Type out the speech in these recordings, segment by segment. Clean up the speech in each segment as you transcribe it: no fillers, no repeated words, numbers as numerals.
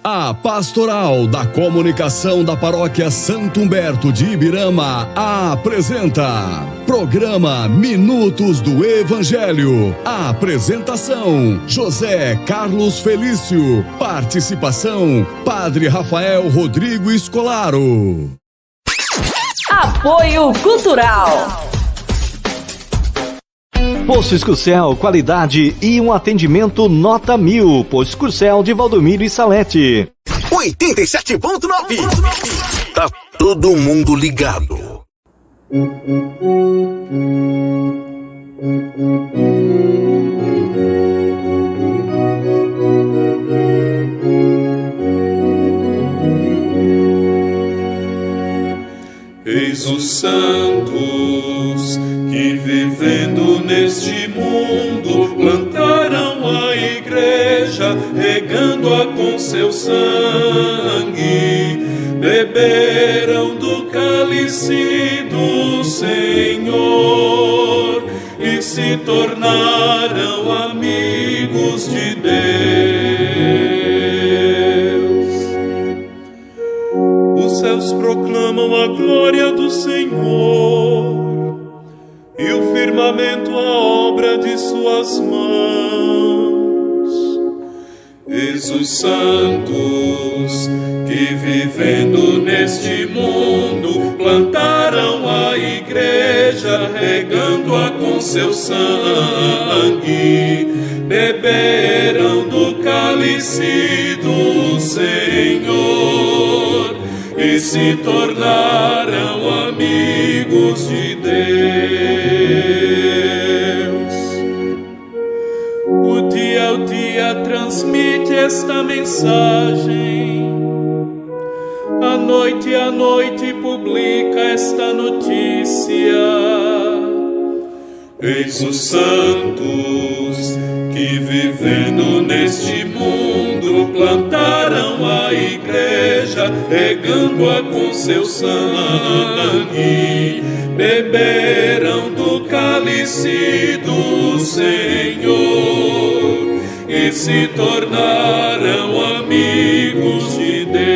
A Pastoral da Comunicação da Paróquia Santo Humberto de Ibirama apresenta Programa Minutos do Evangelho. Apresentação: José Carlos Felício. Participação: Padre Rafael Rodrigo Escolaro. Apoio Cultural. Posto Escucel, qualidade e um atendimento nota 1000. Posto Escucel de Valdomiro e Salete. 87.9. Tá todo mundo ligado. Eis os santos que, vivendo neste mundo, plantaram a igreja, regando-a com seu sangue, beberam do cálice do Senhor e se tornaram amigos de Deus. Os céus proclamam a glória do Senhor, e o firmamento a obra de suas mãos. Eis os santos que, vivendo neste mundo, plantaram a igreja, regando-a com seu sangue, beberam do cálice do Senhor e se tornaram amigos de Deus. O dia transmite esta mensagem, a noite publica esta notícia. Eis os santos que, vivendo neste mundo, plantaram a igreja, regando-a com seu sangue, beberam do cálice do Senhor e se tornaram amigos de Deus.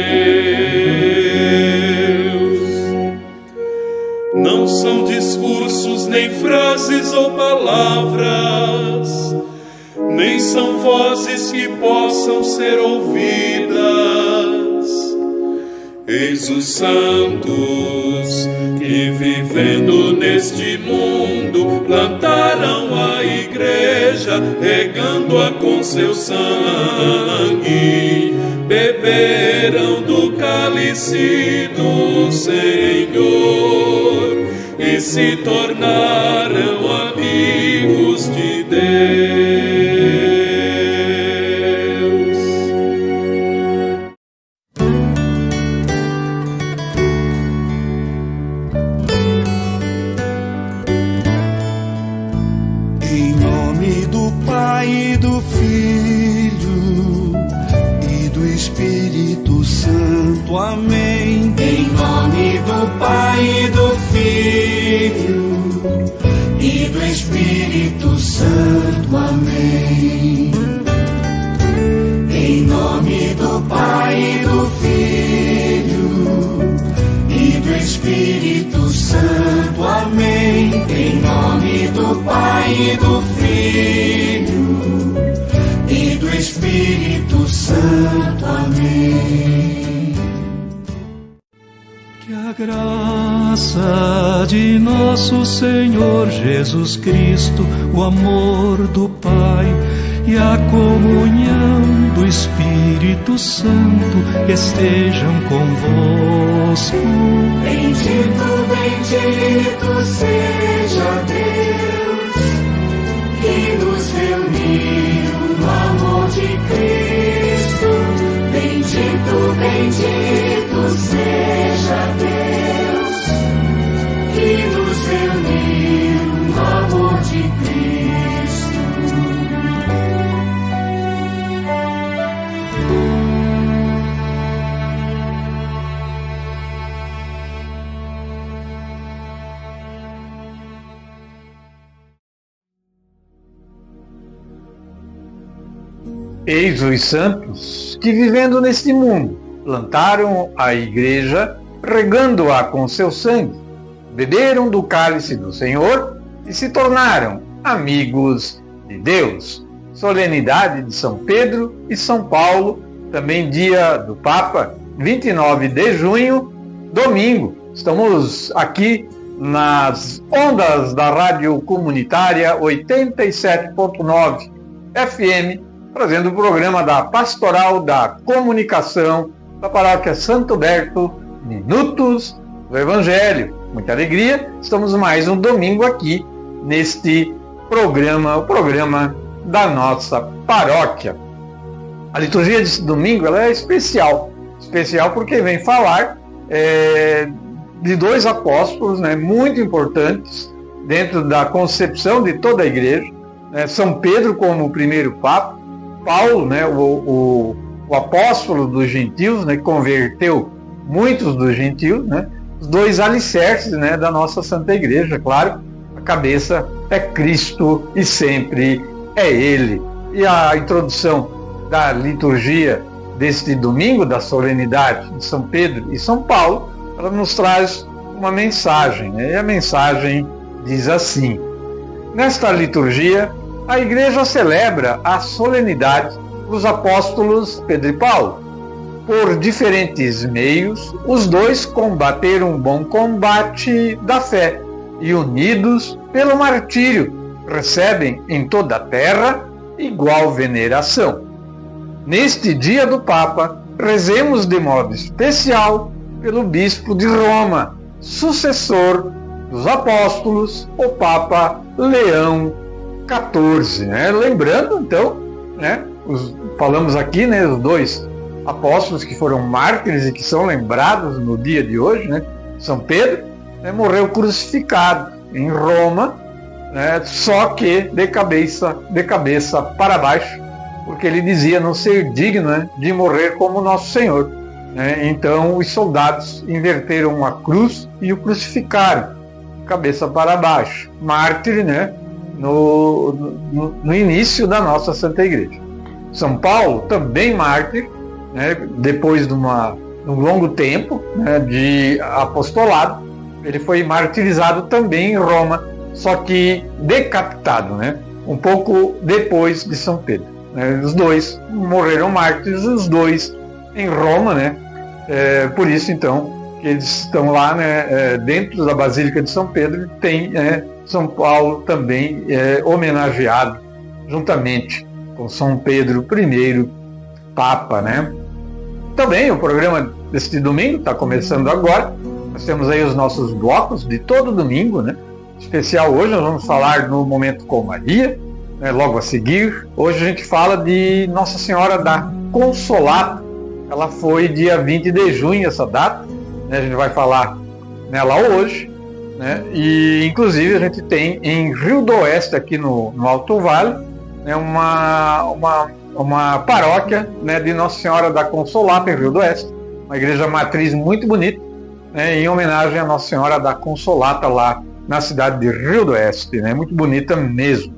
Não são discursos, nem frases ou palavras, nem são vozes que possam ser ouvidas. Eis os santos que, vivendo neste mundo, plantaram a igreja, regando-a com seu sangue, beberam do cálice do Senhor e se tornaram amigos de Deus. Em nome do Pai, do Filho e do Espírito Santo. Amém. Em nome do Pai, do Filho e do Espírito Santo. Amém. Em nome do Pai, do Filho e do Espírito Santo. Amém. Em nome do Pai, do Filho e do Espírito Santo. Amém. Que a graça de nosso Senhor Jesus Cristo, o amor do Pai e a comunhão do Espírito Santo estejam convosco. Bendito, bendito seja Deus, que nos reuniu no amor de Cristo. Bendito, bendito seja Deus, que nos reuniu no amor de Cristo. Eis os santos que, vivendo neste mundo, plantaram a igreja, regando-a com seu sangue, beberam do cálice do Senhor e se tornaram amigos de Deus. Solenidade de São Pedro e São Paulo, também dia do Papa, 29 de junho, domingo. Estamos aqui nas ondas da Rádio Comunitária 87.9 FM, trazendo o programa da Pastoral da Comunicação da Paróquia Santo Berto, Minutos do Evangelho. Muita alegria, estamos mais um domingo aqui neste programa, o programa da nossa paróquia. A liturgia desse domingo ela é especial porque vem falar de dois apóstolos, né, muito importantes dentro da concepção de toda a igreja, né, São Pedro como o primeiro papa, Paulo, né, o apóstolo dos gentios, né, que converteu muitos dos gentios, né, os dois alicerces, né, da nossa Santa Igreja, claro, a cabeça é Cristo e sempre é Ele. E a introdução da liturgia deste domingo, da solenidade de São Pedro e São Paulo, ela nos traz uma mensagem, né? E a mensagem diz assim: nesta liturgia, a Igreja celebra a solenidade dos apóstolos Pedro e Paulo. Por diferentes meios, os dois combateram um bom combate da fé e, unidos pelo martírio, recebem em toda a terra igual veneração. Neste dia do Papa, rezemos de modo especial pelo Bispo de Roma, sucessor dos apóstolos, o Papa Leão XIV. Né? Lembrando, então, né, falamos aqui, né, os dois apóstolos que foram mártires e que são lembrados no dia de hoje, né? São Pedro, né, morreu crucificado em Roma, né, só que de cabeça para baixo, porque ele dizia não ser digno, né, de morrer como nosso Senhor. Né? Então os soldados inverteram a cruz e o crucificaram, cabeça para baixo. Mártir, né, no início da nossa Santa Igreja. São Paulo, também mártir, né, depois de um longo tempo, né, de apostolado, ele foi martirizado também em Roma, só que decapitado, né, um pouco depois de São Pedro. Os dois morreram mártires, os dois em Roma, né? Por isso, então, que eles estão lá, né, dentro da Basílica de São Pedro, tem São Paulo também homenageado, juntamente com São Pedro I, Papa, né? Também o programa deste domingo está começando agora. Nós temos aí os nossos blocos de todo domingo, né? Especial hoje, nós vamos falar no Momento com Maria, né, logo a seguir. Hoje a gente fala de Nossa Senhora da Consolata. Ela foi dia 20 de junho, essa data, né, a gente vai falar nela hoje, né, e inclusive a gente tem em Rio do Oeste, aqui no Alto Vale, né, uma paróquia, né, de Nossa Senhora da Consolata, em Rio do Oeste, uma igreja matriz muito bonita, né, em homenagem a Nossa Senhora da Consolata, lá na cidade de Rio do Oeste, né, muito bonita mesmo.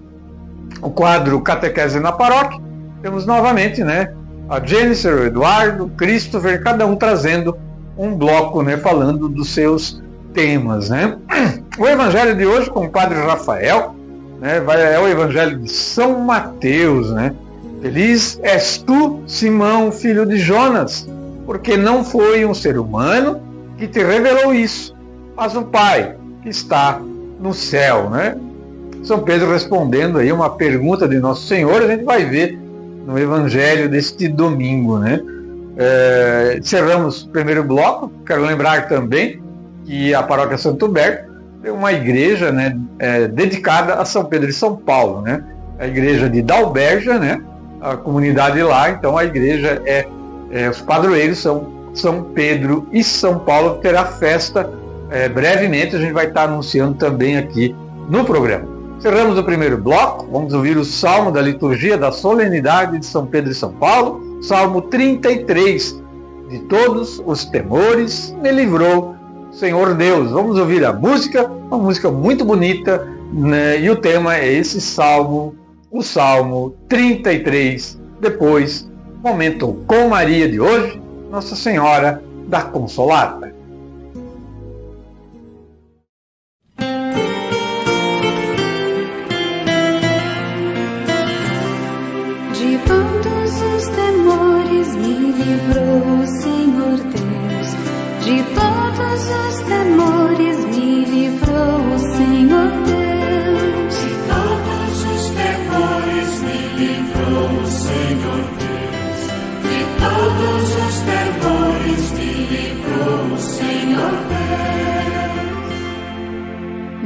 O quadro Catequese na Paróquia, temos novamente, né, a Jennifer, o Eduardo, o Christopher, cada um trazendo um bloco, né, falando dos seus temas, né. O evangelho de hoje, com o Padre Rafael, né, é o evangelho de São Mateus, né. Feliz és tu, Simão, filho de Jonas, porque não foi um ser humano que te revelou isso, mas o Pai que está no céu, né. São Pedro respondendo aí uma pergunta de Nosso Senhor, a gente vai ver no Evangelho deste domingo, né? Encerramos o primeiro bloco. Quero lembrar também que a Paróquia Santo Berto é uma igreja, né, dedicada a São Pedro e São Paulo, né? A igreja de Dalberja, né? A comunidade lá, então a igreja os padroeiros são São Pedro e São Paulo, terá festa brevemente, a gente vai estar anunciando também aqui no programa. Encerramos o primeiro bloco, vamos ouvir o Salmo da liturgia da solenidade de São Pedro e São Paulo, Salmo 33. De todos os temores me livrou Senhor Deus. Vamos ouvir a música, uma música muito bonita, né? E o tema é esse Salmo, o Salmo 33 Depois, momento com Maria de hoje, Nossa Senhora da Consolata. De todos os temores me livrou o Senhor Deus. De todos os temores me livrou o Senhor Deus. De todos os temores me livrou o Senhor Deus. De todos os temores me livrou o Senhor Deus.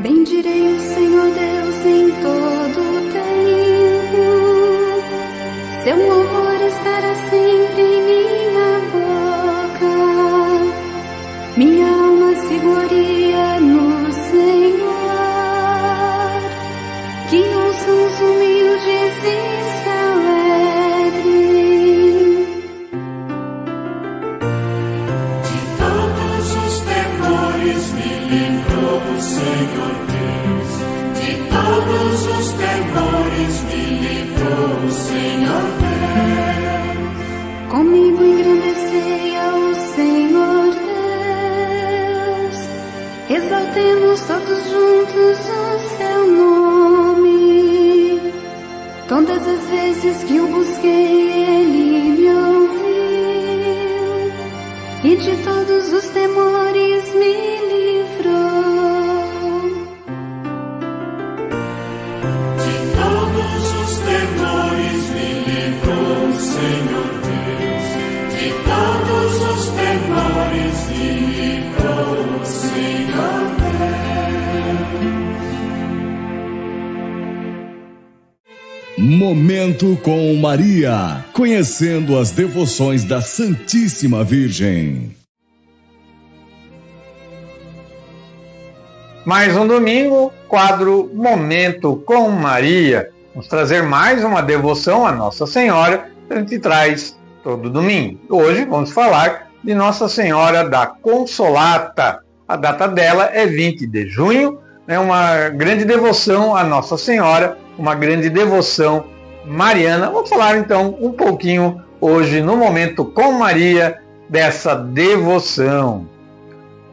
Bendirei o Senhor Deus em todo o tempo. Seu louvor estará sempre em minha boca. Minha alma se gloria no Senhor. Que ouçam os humildes e se alegrem. De todos os temores me livrou o Senhor Deus. De todos os temores me livrou o Senhor Deus. Comigo engrandecei ao Senhor Deus. Exaltemos todos juntos o seu nome. Todas as vezes que o busquei, ele me ouviu. E de todos os temores me livrou. De todos os temores me livrou o Senhor Deus. De todos os temores me livrou o Senhor Deus. Momento com Maria, conhecendo as devoções da Santíssima Virgem. Mais um domingo, quadro Momento com Maria. Vamos trazer mais uma devoção a Nossa Senhora que a gente traz todo domingo. Hoje vamos falar de Nossa Senhora da Consolata. A data dela é 20 de junho, é uma grande devoção a Nossa Senhora, uma grande devoção mariana. Vamos falar então um pouquinho hoje no Momento com Maria dessa devoção.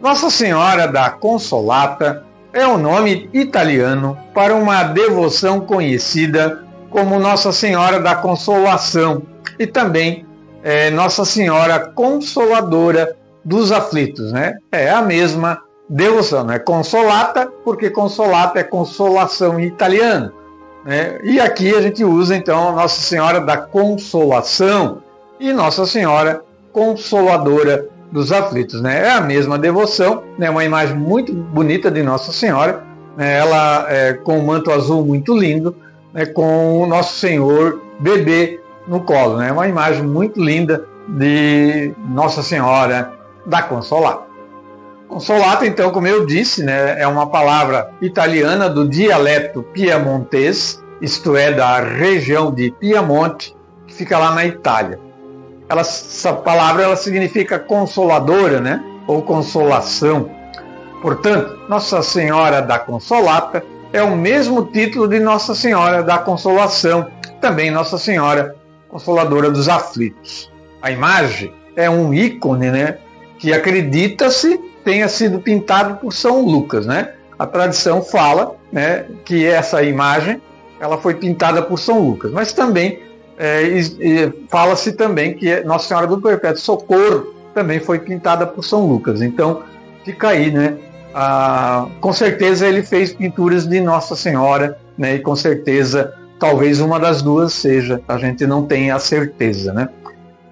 Nossa Senhora da Consolata é o nome italiano para uma devoção conhecida como Nossa Senhora da Consolação e também Nossa Senhora Consoladora dos Aflitos, né? É a mesma devoção, né? Consolata, porque consolata é consolação em italiano, né? E aqui a gente usa então Nossa Senhora da Consolação e Nossa Senhora Consoladora dos Aflitos, né? É a mesma devoção, né? Uma imagem muito bonita de Nossa Senhora, né? Ela com um manto azul muito lindo, né? Com o Nosso Senhor bebê no colo, né? Uma imagem muito linda de Nossa Senhora da Consolata. Consolata, então, como eu disse, né? É uma palavra italiana do dialeto piemontês, isto é, da região de Piemonte, que fica lá na Itália. Essa palavra ela significa consoladora, né? Ou consolação. Portanto, Nossa Senhora da Consolata é o mesmo título de Nossa Senhora da Consolação, também Nossa Senhora Consoladora dos Aflitos. A imagem é um ícone, né? Que acredita-se tenha sido pintado por São Lucas, né? A tradição fala, né, que essa imagem ela foi pintada por São Lucas, mas também fala-se também que Nossa Senhora do Perpétuo Socorro também foi pintada por São Lucas. Então fica aí, né? Com certeza ele fez pinturas de Nossa Senhora, né? E com certeza talvez uma das duas seja, a gente não tem a certeza, né?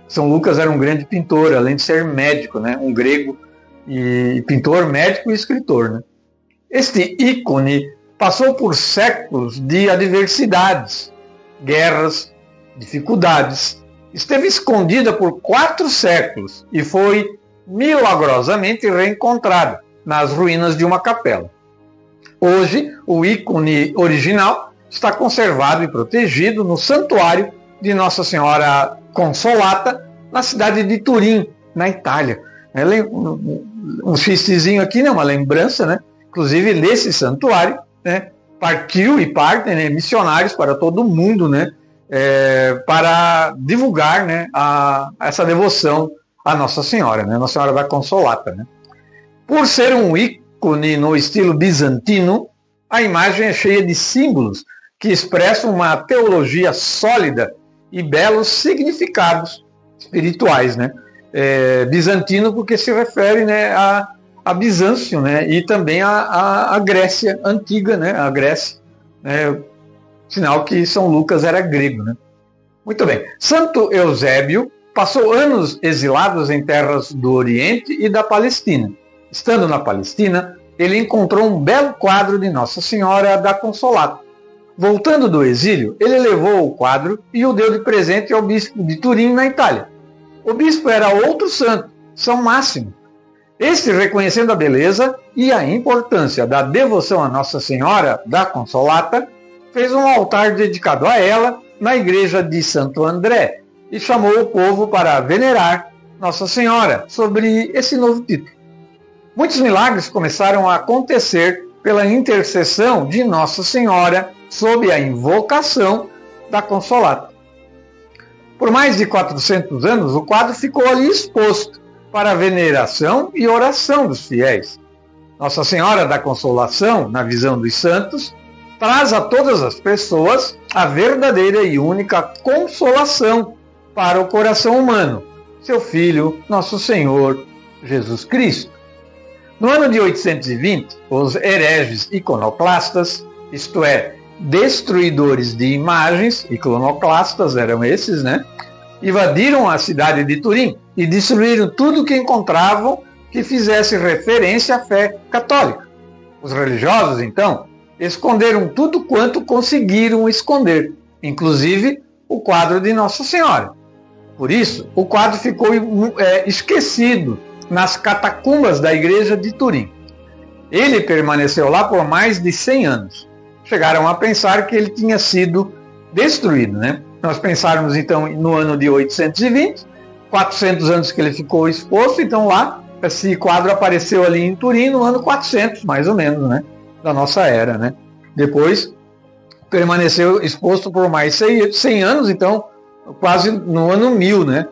São Lucas era um grande pintor, além de ser médico, né? Um grego e pintor, médico e escritor, né? Este ícone passou por séculos de adversidades, guerras, dificuldades, esteve escondida por 4 séculos e foi milagrosamente reencontrada nas ruínas de uma capela. Hoje, o ícone original está conservado e protegido no santuário de Nossa Senhora Consolata, na cidade de Turim, na Itália. Um xistezinho aqui, né, uma lembrança, né? Inclusive nesse santuário, né, partiu e partem, né, missionários para todo o mundo, né, para divulgar, né, essa devoção à Nossa Senhora, né, Nossa Senhora da Consolata. Né. Por ser um ícone no estilo bizantino, a imagem é cheia de símbolos que expressam uma teologia sólida e belos significados espirituais, né? Bizantino porque se refere, né, a Bizâncio, né, e também a Grécia antiga, né, a Grécia, né, sinal que São Lucas era grego, né? Muito bem. Santo Eusébio passou anos exilados em terras do Oriente e da Palestina. Estando na Palestina, ele encontrou um belo quadro de Nossa Senhora da Consolata. Voltando do exílio, ele levou o quadro e o deu de presente ao bispo de Turim, na Itália. O bispo era outro santo, São Máximo. Este, reconhecendo a beleza e a importância da devoção a Nossa Senhora da Consolata, fez um altar dedicado a ela na igreja de Santo André e chamou o povo para venerar Nossa Senhora sobre esse novo título. Muitos milagres começaram a acontecer pela intercessão de Nossa Senhora sob a invocação da Consolata. Por mais de 400 anos, o quadro ficou ali exposto para a veneração e oração dos fiéis. Nossa Senhora da Consolação, na visão dos santos, traz a todas as pessoas a verdadeira e única consolação para o coração humano, seu Filho, nosso Senhor Jesus Cristo. No ano de 820, os hereges iconoclastas, isto é, destruidores de imagens, iconoclastas eram esses, né? Invadiram a cidade de Turim e destruíram tudo que encontravam que fizesse referência à fé católica. Os religiosos, então, esconderam tudo quanto conseguiram esconder, inclusive o quadro de Nossa Senhora. Por isso, o quadro ficou esquecido nas catacumbas da igreja de Turim. Ele permaneceu lá por mais de 100 anos. Chegaram a pensar que ele tinha sido destruído, né? Nós pensarmos então no ano de 820, 400 anos que ele ficou exposto, então lá esse quadro apareceu ali em Turim no ano 400, mais ou menos, né, da nossa era, né? Depois permaneceu exposto por mais 100 anos, então quase no ano 1000, né?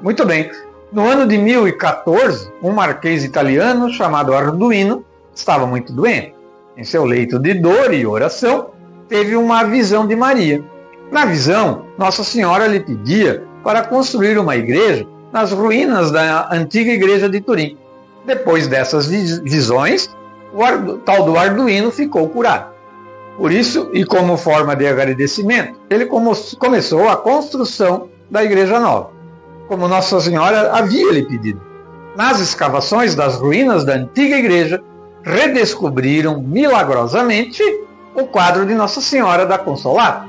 Muito bem. No ano de 1014, um marquês italiano chamado Arduino estava muito doente. Em seu leito de dor e oração, teve uma visão de Maria. Na visão, Nossa Senhora lhe pedia para construir uma igreja nas ruínas da antiga igreja de Turim. Depois dessas visões, o tal do Arduino ficou curado. Por isso, e como forma de agradecimento, ele começou a construção da igreja nova, como Nossa Senhora havia lhe pedido. Nas escavações das ruínas da antiga igreja, redescobriram milagrosamente o quadro de Nossa Senhora da Consolata.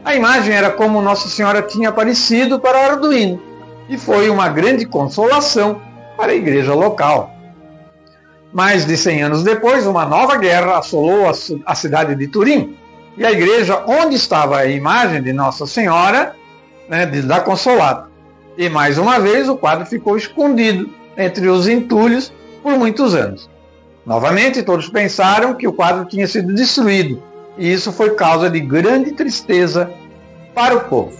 A imagem era como Nossa Senhora tinha aparecido para Arduino e foi uma grande consolação para a igreja local. Mais de 100 anos depois, uma nova guerra assolou a cidade de Turim e a igreja onde estava a imagem de Nossa Senhora, né, da Consolata. E mais uma vez o quadro ficou escondido entre os entulhos por muitos anos. Novamente, todos pensaram que o quadro tinha sido destruído, e isso foi causa de grande tristeza para o povo.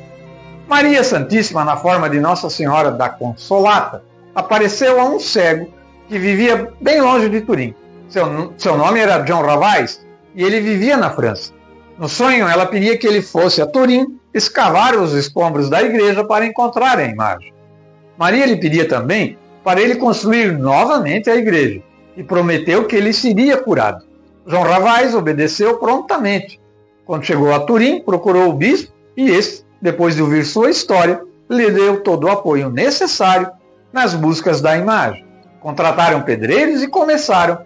Maria Santíssima, na forma de Nossa Senhora da Consolata, apareceu a um cego que vivia bem longe de Turim. Seu nome era John Ravais, e ele vivia na França. No sonho, ela pedia que ele fosse a Turim escavar os escombros da igreja para encontrar a imagem. Maria lhe pedia também para ele construir novamente a igreja, e prometeu que ele seria curado. João Ravais obedeceu prontamente. Quando chegou a Turim, procurou o bispo e este, depois de ouvir sua história, lhe deu todo o apoio necessário nas buscas da imagem. Contrataram pedreiros e começaram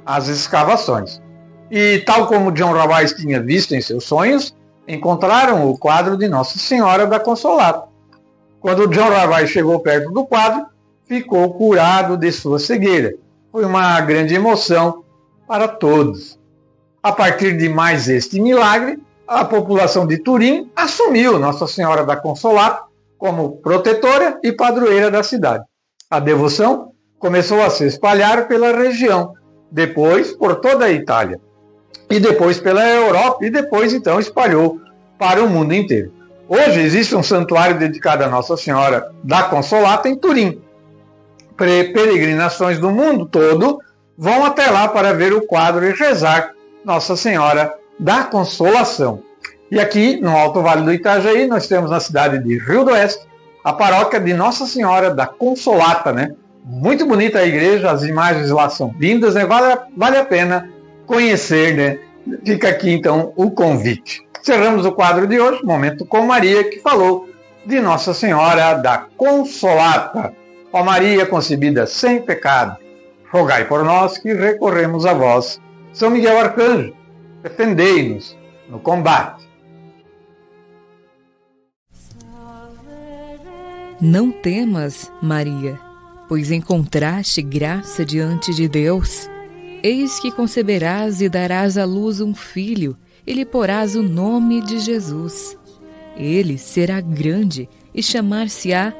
as escavações. E tal como John Ravais tinha visto em seus sonhos, encontraram o quadro de Nossa Senhora da Consolata. Quando John Ravais chegou perto do quadro, ficou curado de sua cegueira. Foi uma grande emoção para todos. A partir de mais este milagre, a população de Turim assumiu Nossa Senhora da Consolata como protetora e padroeira da cidade. A devoção começou a se espalhar pela região, depois por toda a Itália, e depois pela Europa, e depois então espalhou para o mundo inteiro. Hoje existe um santuário dedicado a Nossa Senhora da Consolata em Turim. Peregrinações do mundo todo vão até lá para ver o quadro e rezar Nossa Senhora da Consolação. E aqui, no Alto Vale do Itajaí, nós temos na cidade de Rio do Oeste, a paróquia de Nossa Senhora da Consolata, né? Muito bonita a igreja, as imagens lá são lindas, né? Vale a pena conhecer, né? Fica aqui então o convite. Cerramos o quadro de hoje, Momento com Maria, que falou de Nossa Senhora da Consolata. Ó Maria concebida sem pecado, rogai por nós que recorremos a vós. São Miguel Arcanjo, defendei-nos no combate. Não temas, Maria, pois encontraste graça diante de Deus. Eis que conceberás e darás à luz um filho, e lhe porás o nome de Jesus. Ele será grande e chamar-se-á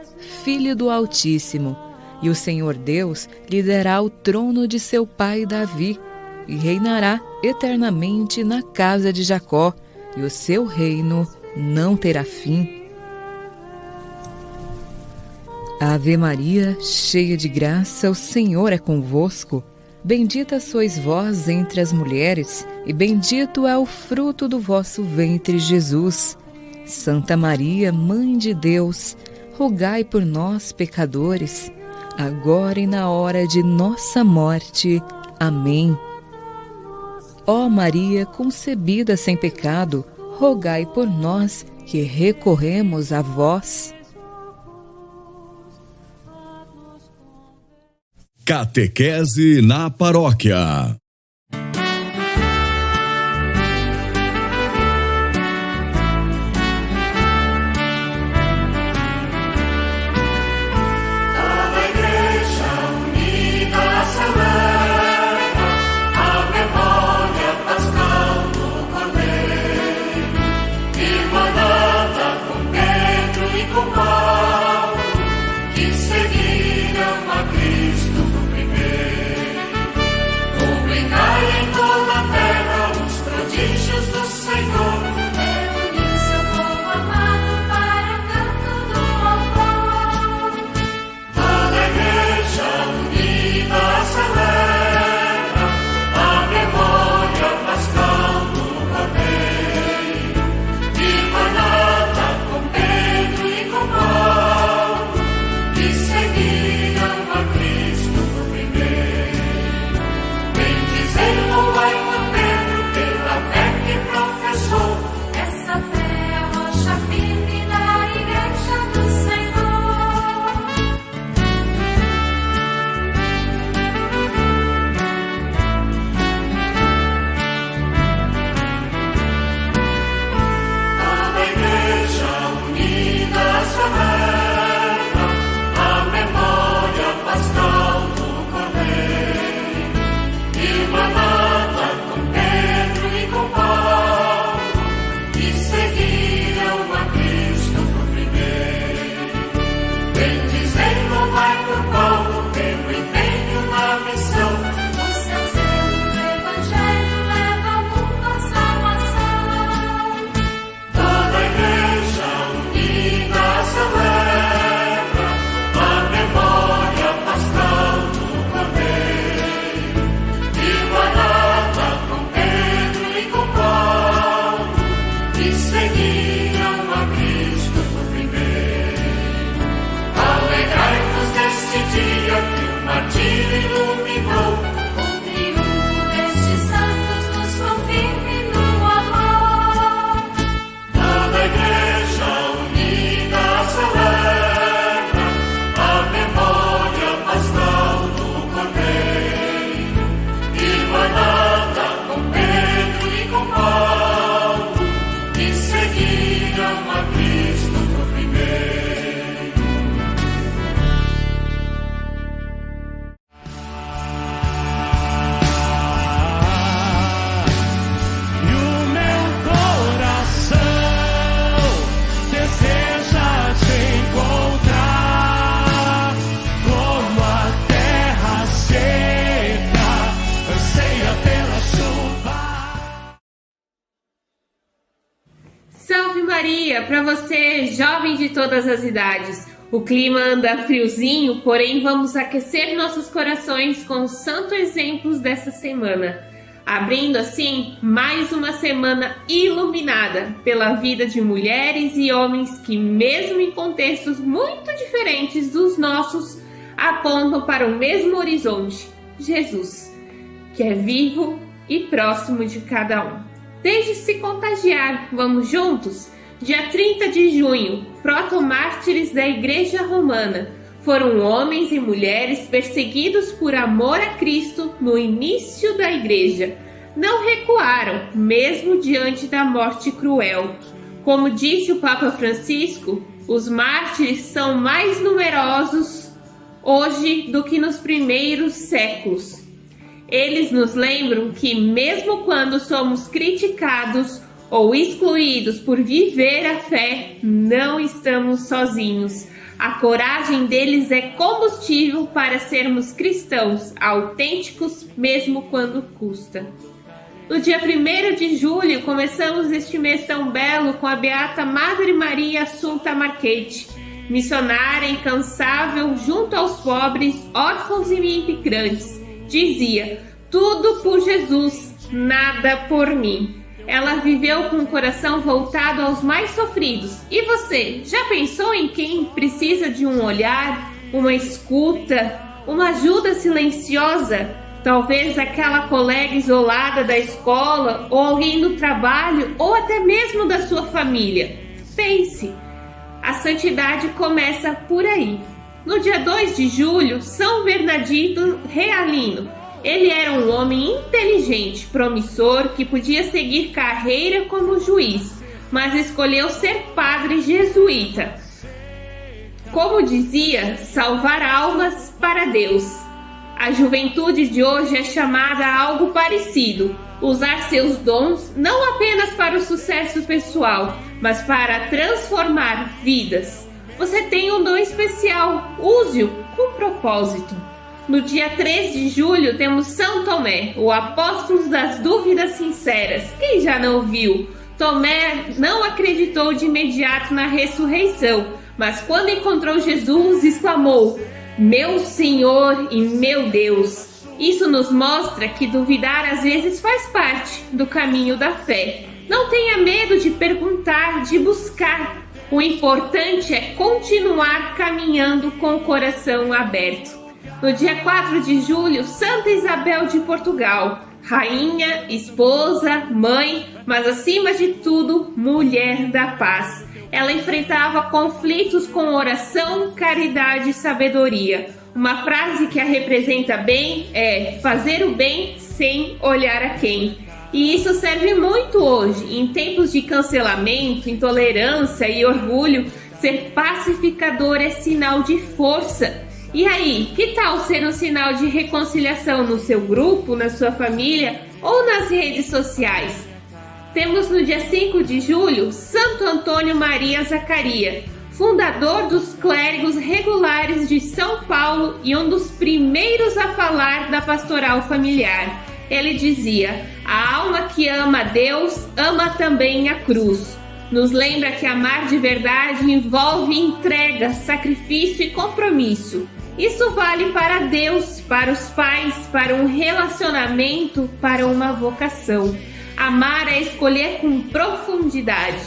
Filho do Altíssimo, e o Senhor Deus lhe dará o trono de seu pai Davi, e reinará eternamente na casa de Jacó, e o seu reino não terá fim. Ave Maria, cheia de graça, o Senhor é convosco. Bendita sois vós entre as mulheres, e bendito é o fruto do vosso ventre, Jesus. Santa Maria, Mãe de Deus, rogai por nós, pecadores, agora e na hora de nossa morte. Amém. Ó Maria, concebida sem pecado, rogai por nós que recorremos a vós. Catequese na Paróquia. Maria para você, jovem de todas as idades. O clima anda friozinho, porém vamos aquecer nossos corações com os santos exemplos dessa semana, abrindo assim mais uma semana iluminada pela vida de mulheres e homens que, mesmo em contextos muito diferentes dos nossos, apontam para o mesmo horizonte, Jesus, que é vivo e próximo de cada um. Deixe-se contagiar, vamos juntos? Dia 30 de junho, protomártires da Igreja Romana foram homens e mulheres perseguidos por amor a Cristo no início da Igreja. Não recuaram, mesmo diante da morte cruel. Como disse o Papa Francisco, os mártires são mais numerosos hoje do que nos primeiros séculos. Eles nos lembram que, mesmo quando somos criticados ou excluídos por viver a fé, não estamos sozinhos. A coragem deles é combustível para sermos cristãos autênticos, mesmo quando custa. No dia 1º de julho, começamos este mês tão belo com a Beata Madre Maria Assunta Marchetti, missionária incansável junto aos pobres, órfãos e imigrantes. Dizia: tudo por Jesus, nada por mim. Ela viveu com o coração voltado aos mais sofridos. E você, já pensou em quem precisa de um olhar, uma escuta, uma ajuda silenciosa? Talvez aquela colega isolada da escola, ou alguém do trabalho, ou até mesmo da sua família. Pense, a santidade começa por aí. No dia 2 de julho, São Bernardino Realino. Ele era um homem inteligente, promissor, que podia seguir carreira como juiz, mas escolheu ser padre jesuíta. Como dizia, salvar almas para Deus. A juventude de hoje é chamada a algo parecido, usar seus dons não apenas para o sucesso pessoal, mas para transformar vidas. Você tem um dom especial, use-o com propósito. No dia 3 de julho temos São Tomé, o apóstolo das dúvidas sinceras. Quem já não viu? Tomé não acreditou de imediato na ressurreição, mas quando encontrou Jesus, exclamou: meu Senhor e meu Deus. Isso nos mostra que duvidar às vezes faz parte do caminho da fé. Não tenha medo de perguntar, de buscar. O importante é continuar caminhando com o coração aberto. No dia 4 de julho, Santa Isabel de Portugal, rainha, esposa, mãe, mas acima de tudo, mulher da paz. Ela enfrentava conflitos com oração, caridade e sabedoria. Uma frase que a representa bem é fazer o bem sem olhar a quem. E isso serve muito hoje, em tempos de cancelamento, intolerância e orgulho. Ser pacificador é sinal de força. E aí, que tal ser um sinal de reconciliação no seu grupo, na sua família ou nas redes sociais? Temos no dia 5 de julho, Santo Antônio Maria Zaccaria, fundador dos clérigos regulares de São Paulo e um dos primeiros a falar da pastoral familiar. Ele dizia: a alma que ama a Deus, ama também a cruz. Nos lembra que amar de verdade envolve entrega, sacrifício e compromisso. Isso vale para Deus, para os pais, para um relacionamento, para uma vocação. Amar é escolher com profundidade.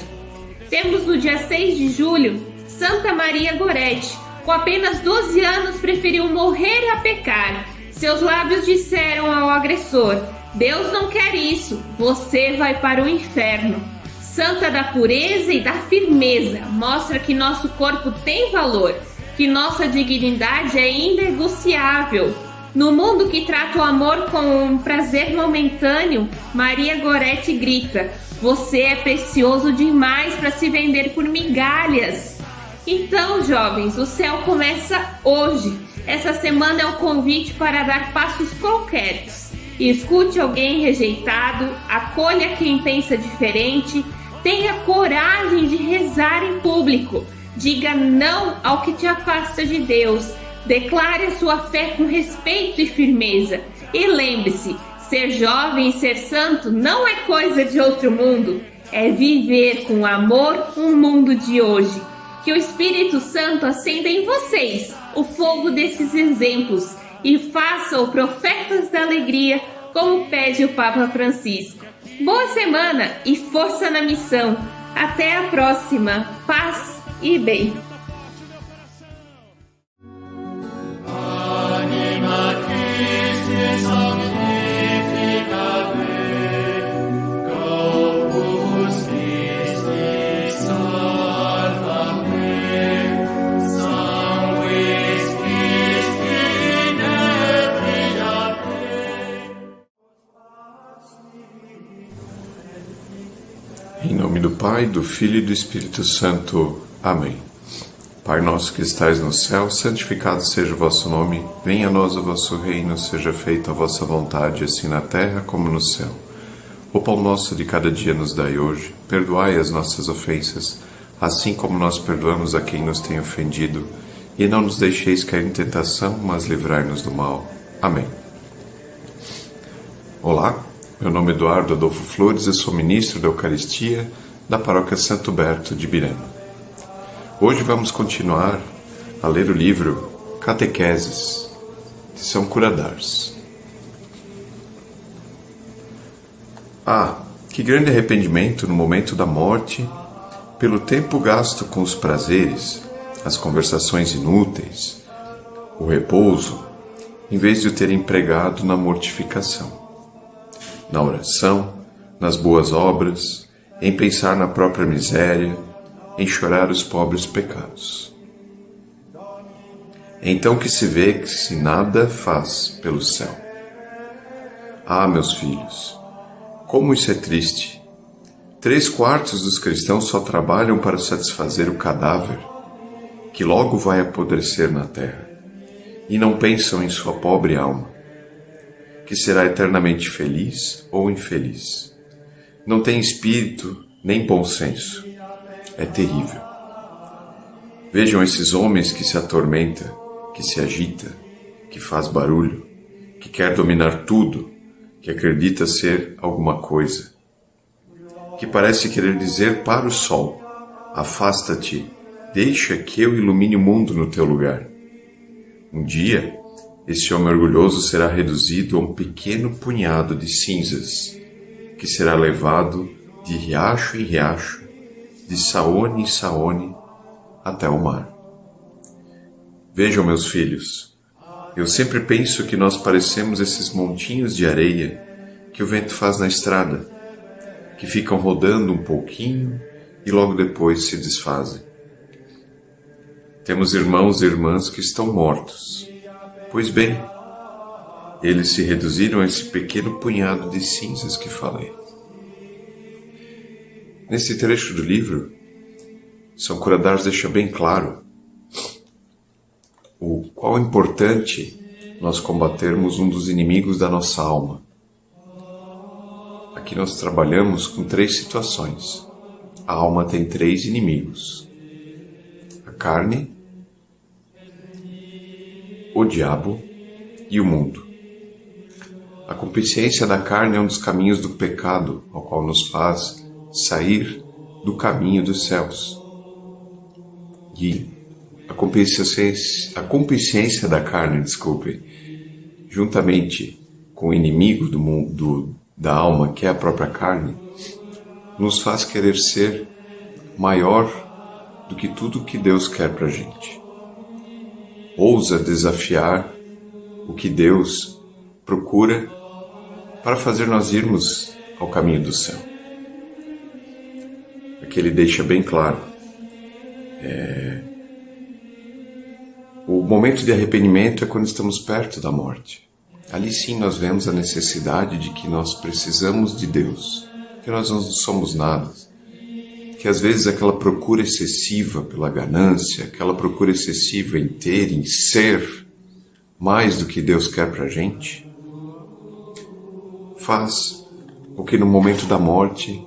Temos no dia 6 de julho, Santa Maria Goretti. Com apenas 12 anos, preferiu morrer a pecar. Seus lábios disseram ao agressor: Deus não quer isso, você vai para o inferno. Santa da pureza e da firmeza, mostra que nosso corpo tem valor, que nossa dignidade é inegociável. No mundo que trata o amor como um prazer momentâneo, Maria Goretti grita: você é precioso demais para se vender por migalhas. Então, jovens, o céu começa hoje. Essa semana é um convite para dar passos concretos. Escute alguém rejeitado, acolha quem pensa diferente, tenha coragem de rezar em público. Diga não ao que te afasta de Deus. Declare a sua fé com respeito e firmeza. E lembre-se, ser jovem e ser santo não é coisa de outro mundo. é viver com amor o mundo de hoje. Que o Espírito Santo acenda em vocês o fogo desses exemplos e faça-o profetas da alegria, como pede o Papa Francisco. Boa semana e força na missão. Até a próxima. Paz e bem. Em nome do Pai, do Filho e do Espírito Santo. Amém. Pai nosso que estais no céu, santificado seja o vosso nome. Venha a nós o vosso reino, seja feita a vossa vontade, assim na terra como no céu. O pão nosso de cada dia nos dai hoje. Perdoai as nossas ofensas, assim como nós perdoamos a quem nos tem ofendido. E não nos deixeis cair em tentação, mas livrai-nos do mal. Amém. Olá. Meu nome é Eduardo Adolfo Flores, eu sou ministro da Eucaristia da Paróquia Santo Berto de Birema. Hoje vamos continuar a ler o livro Catequeses, de São Curadars. Que grande arrependimento no momento da morte, pelo tempo gasto com os prazeres, as conversações inúteis, o repouso, em vez de o ter empregado na mortificação. Na oração, nas boas obras, em pensar na própria miséria, em chorar os pobres pecados. É então que se vê que se nada faz pelo céu. Meus filhos, como isso é triste! 3/4 dos cristãos só trabalham para satisfazer o cadáver, que logo vai apodrecer na terra, e não pensam em sua pobre alma, que será eternamente feliz ou infeliz. Não tem espírito nem bom senso. É terrível. Vejam esses homens que se atormenta, que se agita, que faz barulho, que quer dominar tudo, que acredita ser alguma coisa, que parece querer dizer para o sol: afasta-te, deixa que eu ilumine o mundo no teu lugar. Um dia, esse homem orgulhoso será reduzido a um pequeno punhado de cinzas, que será levado de riacho em riacho, de saone em saone, até o mar. Vejam, meus filhos, eu sempre penso que nós parecemos esses montinhos de areia que o vento faz na estrada, que ficam rodando um pouquinho e logo depois se desfazem. Temos irmãos e irmãs que estão mortos. Pois bem, eles se reduziram a esse pequeno punhado de cinzas que falei. Nesse trecho do livro, São Curadars deixa bem claro o qual é importante nós combatermos um dos inimigos da nossa alma. Aqui nós trabalhamos com 3 situações. A alma tem 3 inimigos: a carne, o diabo e o mundo. A concupiscência da carne é um dos caminhos do pecado, ao qual nos faz sair do caminho dos céus. E a concupiscência da carne, juntamente com o inimigo do mundo, da alma, que é a própria carne, nos faz querer ser maior do que tudo que Deus quer para a gente. Ousa desafiar o que Deus procura para fazer nós irmos ao caminho do céu. Aqui ele deixa bem claro. O momento de arrependimento é quando estamos perto da morte. Ali sim nós vemos a necessidade de que nós precisamos de Deus, que nós não somos nada, que às vezes aquela procura excessiva pela ganância, aquela procura excessiva em ter, em ser mais do que Deus quer para a gente, faz com que no momento da morte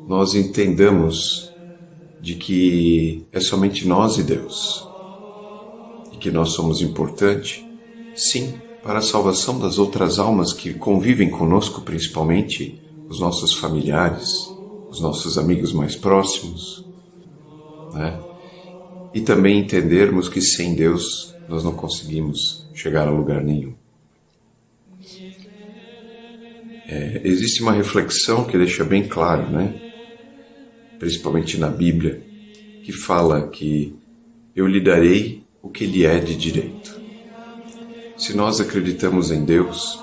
nós entendamos de que é somente nós e Deus, e que nós somos importantes, sim, para a salvação das outras almas que convivem conosco, principalmente os nossos familiares, os nossos amigos mais próximos, né? E também entendermos que sem Deus nós não conseguimos chegar a lugar nenhum. Existe uma reflexão que deixa bem claro, né? Principalmente na Bíblia, que fala que eu lhe darei o que lhe é de direito. Se nós acreditamos em Deus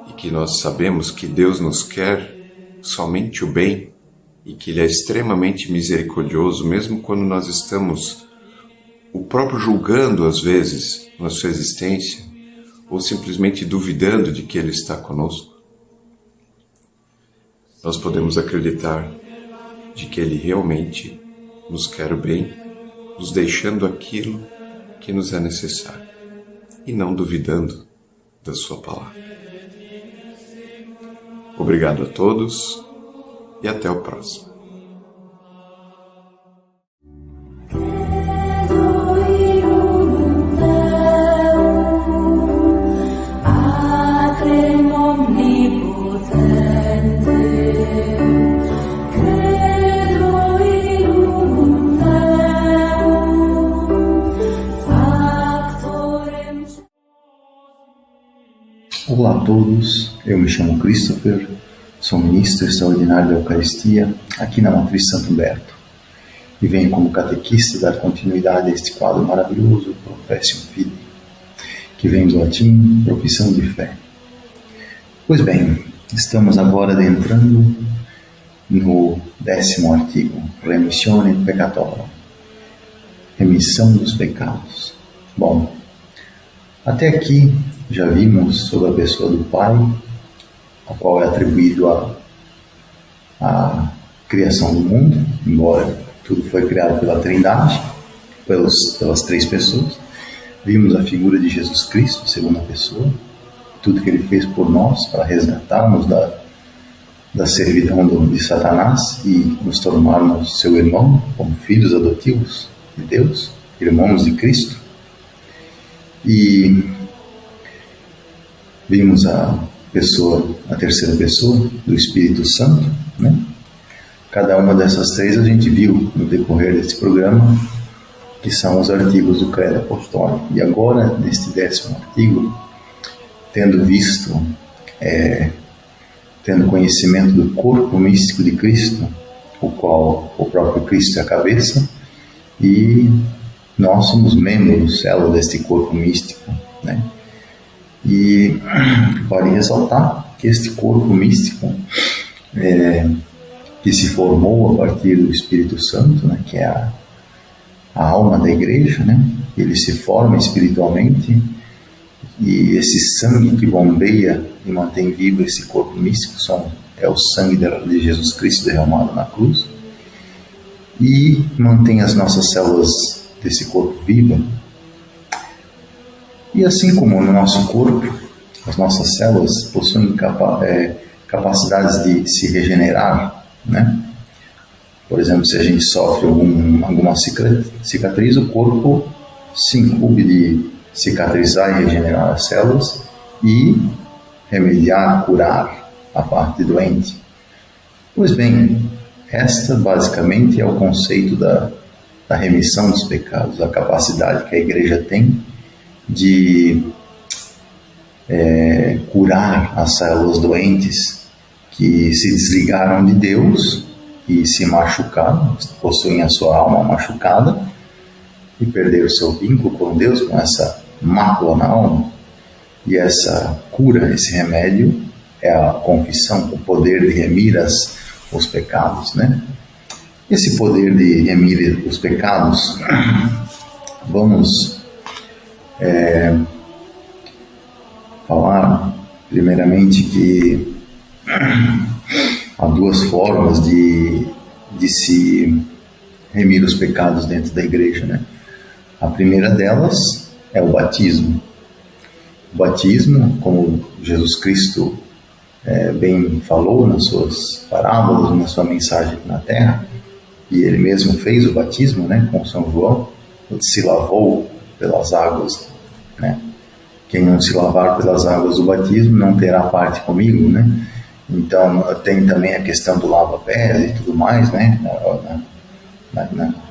e que nós sabemos que Deus nos quer somente o bem e que Ele é extremamente misericordioso, mesmo quando nós estamos o próprio julgando às vezes na sua existência ou simplesmente duvidando de que Ele está conosco, nós podemos acreditar de que Ele realmente nos quer o bem, nos deixando aquilo que nos é necessário e não duvidando da sua palavra. Obrigado a todos e até o próximo. Olá a todos, eu me chamo Christopher, sou ministro extraordinário da Eucaristia aqui na Matriz Santo Humberto e venho como catequista dar continuidade a este quadro maravilhoso Professium Fidei, que vem do latim profissão de fé. Pois bem, estamos agora adentrando no 10º artigo, Remissione Peccatorum, remissão dos pecados. Bom, até aqui já vimos sobre a pessoa do Pai, a qual é atribuído a criação do mundo, embora tudo foi criado pela Trindade, pelas três pessoas. Vimos a figura de Jesus Cristo, segunda pessoa, tudo que Ele fez por nós para resgatarmos da servidão de Satanás e nos tornarmos seu irmão, como filhos adotivos de Deus, irmãos de Cristo. E vimos a terceira pessoa do Espírito Santo, né? Cada uma dessas três a gente viu no decorrer desse programa, que são os artigos do Credo Apostólico. E agora, neste 10º artigo, tendo conhecimento do corpo místico de Cristo, o qual o próprio Cristo é a cabeça, e nós somos membros, célula deste corpo místico, né? E vale ressaltar que este corpo místico que se formou a partir do Espírito Santo, né, que é a alma da igreja, né, ele se forma espiritualmente e esse sangue que bombeia e mantém vivo esse corpo místico é o sangue de Jesus Cristo derramado na cruz e mantém as nossas células desse corpo viva. E assim como no nosso corpo, as nossas células possuem capacidades de se regenerar, né? Por exemplo, se a gente sofre alguma cicatriz, o corpo se incumbe de cicatrizar e regenerar as células e remediar, curar a parte doente. Pois bem, esta basicamente é o conceito da remissão dos pecados, a capacidade que a igreja tem de curar as células doentes que se desligaram de Deus e se machucaram, possuem a sua alma machucada e perderam o seu vínculo com Deus, com essa mácula na alma. E essa cura, esse remédio é a confissão, o poder de remir os pecados, né? Esse poder de remir os pecados, vamos falar primeiramente que há duas formas de se remir os pecados dentro da igreja, né? A primeira delas é o batismo. O batismo, como Jesus Cristo bem falou nas suas parábolas, na sua mensagem aqui na terra, e ele mesmo fez o batismo, né, com São João, se lavou pelas águas, né? Quem não se lavar pelas águas do batismo não terá parte comigo, né? Então, tem também a questão do lava-pés e tudo mais, né?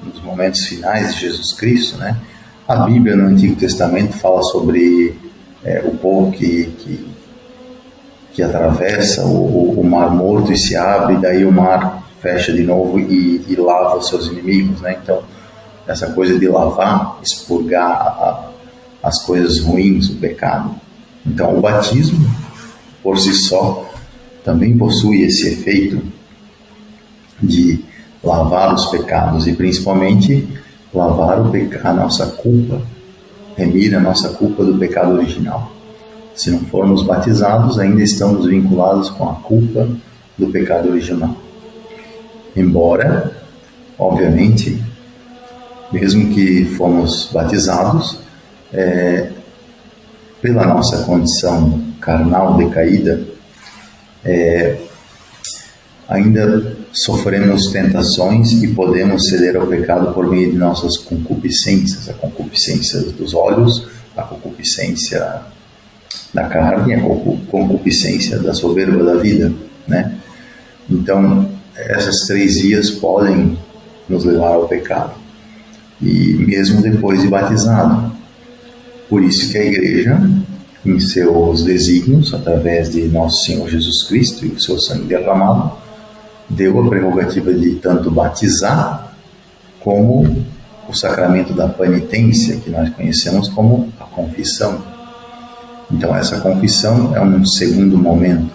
Nos momentos finais de Jesus Cristo, né? A Bíblia no Antigo Testamento fala sobre o povo que atravessa o Mar Morto e se abre, e daí o mar fecha de novo e lava os seus inimigos, né? Então, essa coisa de lavar, expurgar as coisas ruins, o pecado. Então, o batismo, por si só, também possui esse efeito de lavar os pecados e, principalmente, lavar a nossa culpa, remir a nossa culpa do pecado original. Se não formos batizados, ainda estamos vinculados com a culpa do pecado original. Embora, obviamente, mesmo que fomos batizados, pela nossa condição carnal decaída, ainda sofremos tentações e podemos ceder ao pecado por meio de nossas concupiscências, a concupiscência dos olhos, a concupiscência da carne e a concupiscência da soberba da vida, né? Então, essas 3 vias podem nos levar ao pecado, e mesmo depois de batizado. Por isso que a Igreja, em seus desígnios, através de Nosso Senhor Jesus Cristo e o seu sangue derramado, deu a prerrogativa de tanto batizar como o sacramento da penitência, que nós conhecemos como a confissão. Então, essa confissão é um segundo momento,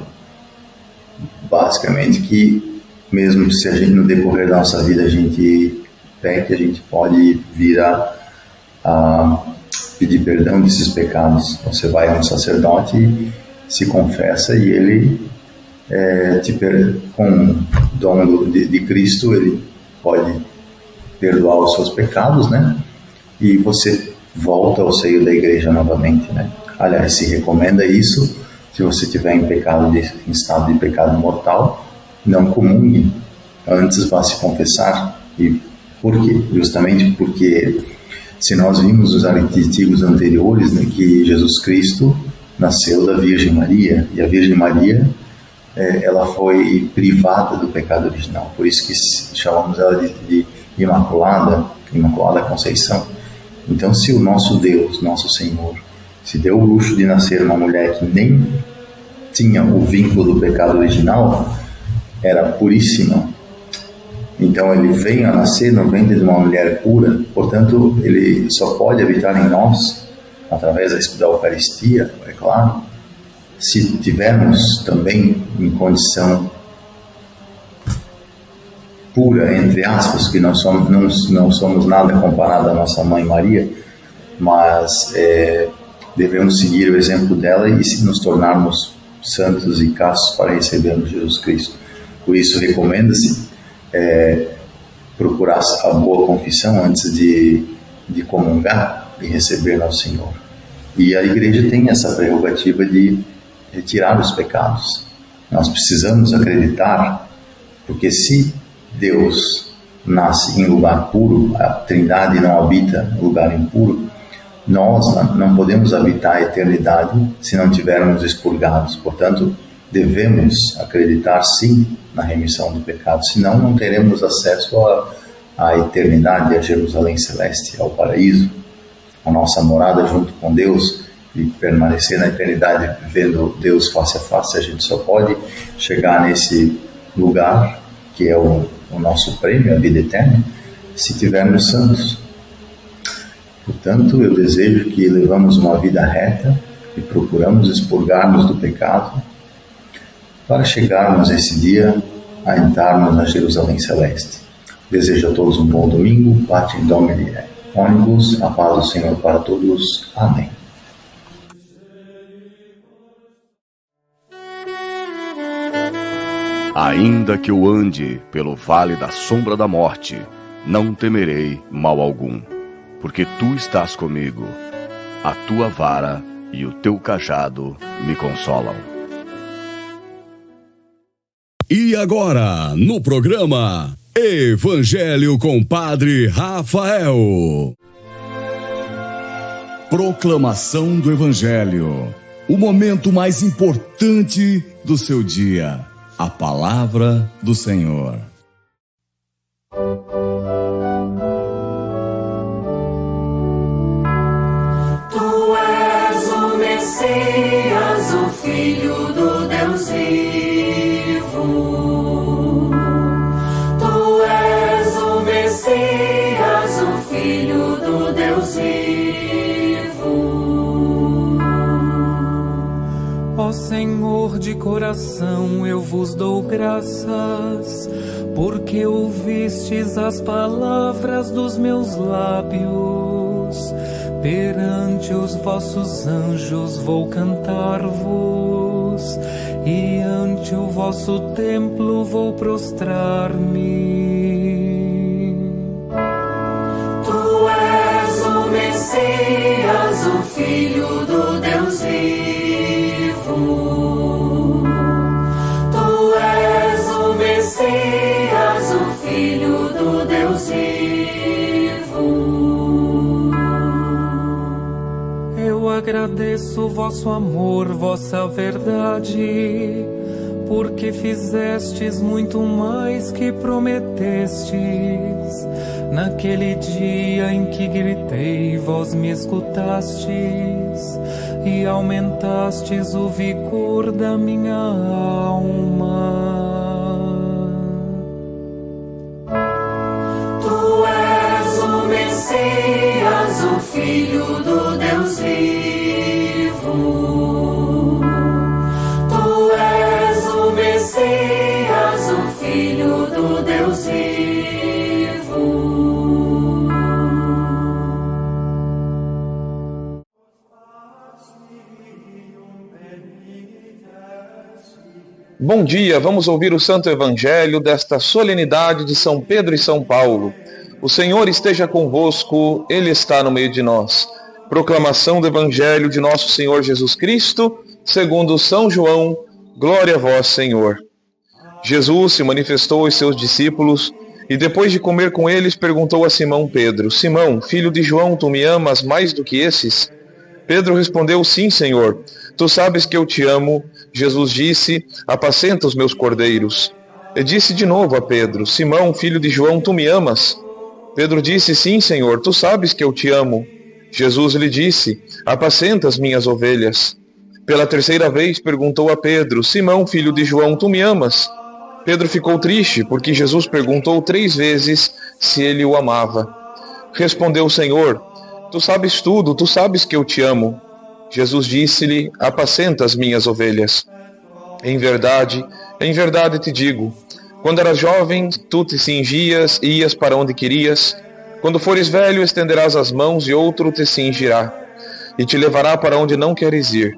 basicamente, que mesmo se a gente, no decorrer da nossa vida, a gente peque, a gente pode vir a pedir perdão desses pecados. Você vai a um sacerdote, se confessa, e ele, com o dom de Cristo, ele pode perdoar os seus pecados, né? E você volta ao seio da Igreja novamente, né? Aliás, se recomenda isso, se você estiver em estado de pecado mortal, não comungue, antes vá se confessar. E por quê? Justamente porque, se nós vimos nos artigos anteriores, né, que Jesus Cristo nasceu da Virgem Maria, e a Virgem Maria, ela foi privada do pecado original, por isso que chamamos ela de Imaculada Conceição. Então, se o nosso Deus, nosso Senhor, se deu o luxo de nascer uma mulher que nem tinha o vínculo do pecado original, era puríssima, então ele veio a nascer no ventre de uma mulher pura, portanto ele só pode habitar em nós através da Eucaristia, é claro, se tivermos também em condição pura, entre aspas, que não somos nada comparado à nossa Mãe Maria, mas devemos seguir o exemplo dela e nos tornarmos santos e castos para recebermos Jesus Cristo. Por isso, recomenda-se procurar a boa confissão antes de comungar e receber nosso Senhor. E a Igreja tem essa prerrogativa de retirar os pecados. Nós precisamos acreditar, porque se Deus nasce em lugar puro, a Trindade não habita em lugar impuro, nós não podemos habitar a eternidade se não tivermos expurgados. Portanto, devemos acreditar sim na remissão do pecado, senão não teremos acesso à eternidade, a Jerusalém Celeste, ao paraíso, a nossa morada junto com Deus, e permanecer na eternidade vendo Deus face a face. A gente só pode chegar nesse lugar, que é o nosso prêmio, a vida eterna, se tivermos santos. Portanto, eu desejo que levamos uma vida reta e procuramos expurgar-nos do pecado para chegarmos esse dia a entrarmos na Jerusalém Celeste. Desejo a todos um bom domingo. Pater Domini Omnibus, a paz do Senhor para todos. Amém. Ainda que eu ande pelo vale da sombra da morte, não temerei mal algum, porque tu estás comigo. A tua vara e o teu cajado me consolam. E agora, no programa Evangelho com Padre Rafael. Proclamação do Evangelho. O momento mais importante do seu dia. a palavra do Senhor. Tu és o Messias, o Filho do Deus vivo. Tu és o Messias, o Filho do Deus vivo. Ó Senhor, de coração eu vos dou graças, porque ouvistes as palavras dos meus lábios. Perante os vossos anjos vou cantar-vos, e ante o vosso templo vou prostrar-me. Tu és o Messias, o Filho do Deus vivo. Tu és o Messias, o Filho do Deus vivo. Eu agradeço vosso amor, vossa verdade, porque fizestes muito mais que prometestes. Naquele dia em que gritei, vós me escutastes e aumentastes o vigor da minha alma. Tu és o Messias, o Filho do Deus vivo. Tu és o Messias, o Filho do Deus vivo. Bom dia, vamos ouvir o Santo Evangelho desta solenidade de São Pedro e São Paulo. O Senhor esteja convosco, Ele está no meio de nós. Proclamação do Evangelho de nosso Senhor Jesus Cristo, segundo São João. Glória a vós, Senhor. Jesus se manifestou aos seus discípulos e depois de comer com eles perguntou a Simão Pedro: Simão, filho de João, tu me amas mais do que esses? Pedro respondeu: Sim, Senhor, tu sabes que eu te amo. Jesus disse: apacenta os meus cordeiros. E disse de novo a Pedro: Simão, filho de João, tu me amas? Pedro disse: Sim, Senhor, tu sabes que eu te amo. Jesus lhe disse: apacenta as minhas ovelhas. Pela terceira vez perguntou a Pedro: Simão, filho de João, tu me amas? Pedro ficou triste, porque Jesus perguntou 3 vezes se ele o amava. Respondeu o Senhor: tu sabes tudo, tu sabes que eu te amo. Jesus disse-lhe: apacenta as minhas ovelhas. Em verdade te digo, quando eras jovem, tu te cingias e ias para onde querias. Quando fores velho, estenderás as mãos e outro te cingirá, e te levará para onde não queres ir.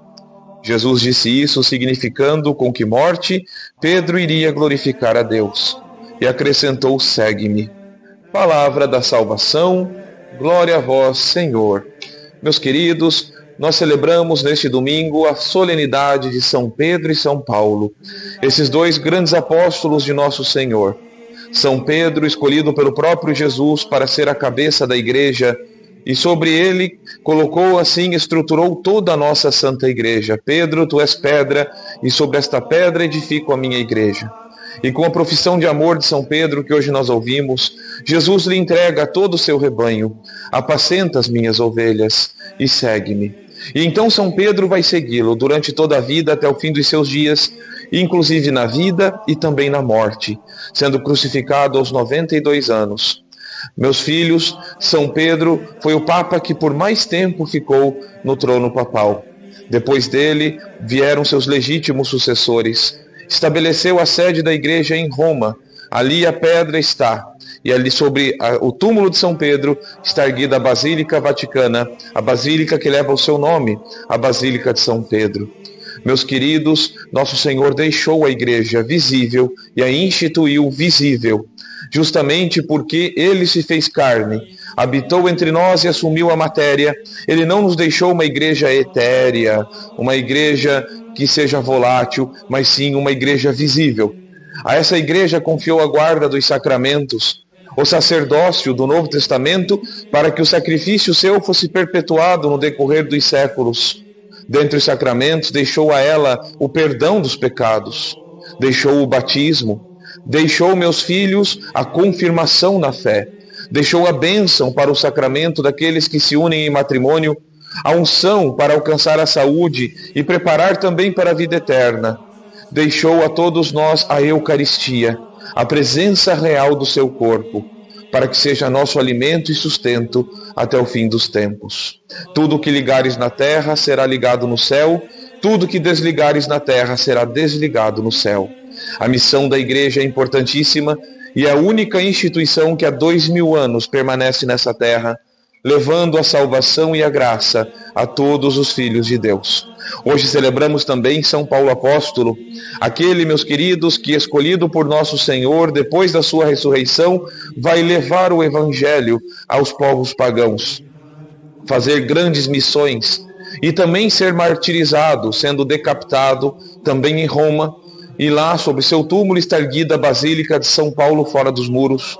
Jesus disse isso, significando com que morte Pedro iria glorificar a Deus. E acrescentou: segue-me. Palavra da salvação, glória a vós, Senhor. Meus queridos, nós celebramos neste domingo a solenidade de São Pedro e São Paulo, esses 2 grandes apóstolos de nosso Senhor. São Pedro, escolhido pelo próprio Jesus para ser a cabeça da igreja, e sobre ele colocou assim, estruturou toda a nossa santa igreja. Pedro, tu és pedra, e sobre esta pedra edifico a minha igreja. E com a profissão de amor de São Pedro que hoje nós ouvimos, Jesus lhe entrega a todo o seu rebanho: apacenta as minhas ovelhas e segue-me. E então São Pedro vai segui-lo durante toda a vida até o fim dos seus dias, inclusive na vida e também na morte, sendo crucificado aos 92 anos. Meus filhos, São Pedro foi o Papa que por mais tempo ficou no trono papal. Depois dele vieram seus legítimos sucessores. Estabeleceu a sede da igreja em Roma. Ali a pedra está. E ali sobre o túmulo de São Pedro está erguida a Basílica Vaticana, a basílica que leva o seu nome, a Basílica de São Pedro. Meus queridos, nosso Senhor deixou a igreja visível e a instituiu visível, justamente porque Ele se fez carne, habitou entre nós e assumiu a matéria. Ele não nos deixou uma igreja etérea, uma igreja que seja volátil, mas sim uma igreja visível. A essa igreja confiou a guarda dos sacramentos, o sacerdócio do Novo Testamento, para que o sacrifício seu fosse perpetuado no decorrer dos séculos. Dentre os sacramentos, deixou a ela o perdão dos pecados. deixou o batismo, deixou, meus filhos, a confirmação na fé, deixou a bênção para o sacramento daqueles que se unem em matrimônio, a unção para alcançar a saúde e preparar também para a vida eterna. Deixou a todos nós a Eucaristia, a presença real do seu corpo, para que seja nosso alimento e sustento até o fim dos tempos. Tudo que ligares na terra será ligado no céu, tudo que desligares na terra será desligado no céu. A missão da Igreja é importantíssima e é a única instituição que há 2000 anos permanece nessa terra, levando a salvação e a graça a todos os filhos de Deus. Hoje celebramos também São Paulo Apóstolo, aquele, meus queridos, que, escolhido por nosso Senhor, depois da sua ressurreição, vai levar o Evangelho aos povos pagãos, fazer grandes missões e também ser martirizado, sendo decapitado também em Roma, e lá sobre seu túmulo está erguida a Basílica de São Paulo fora dos muros,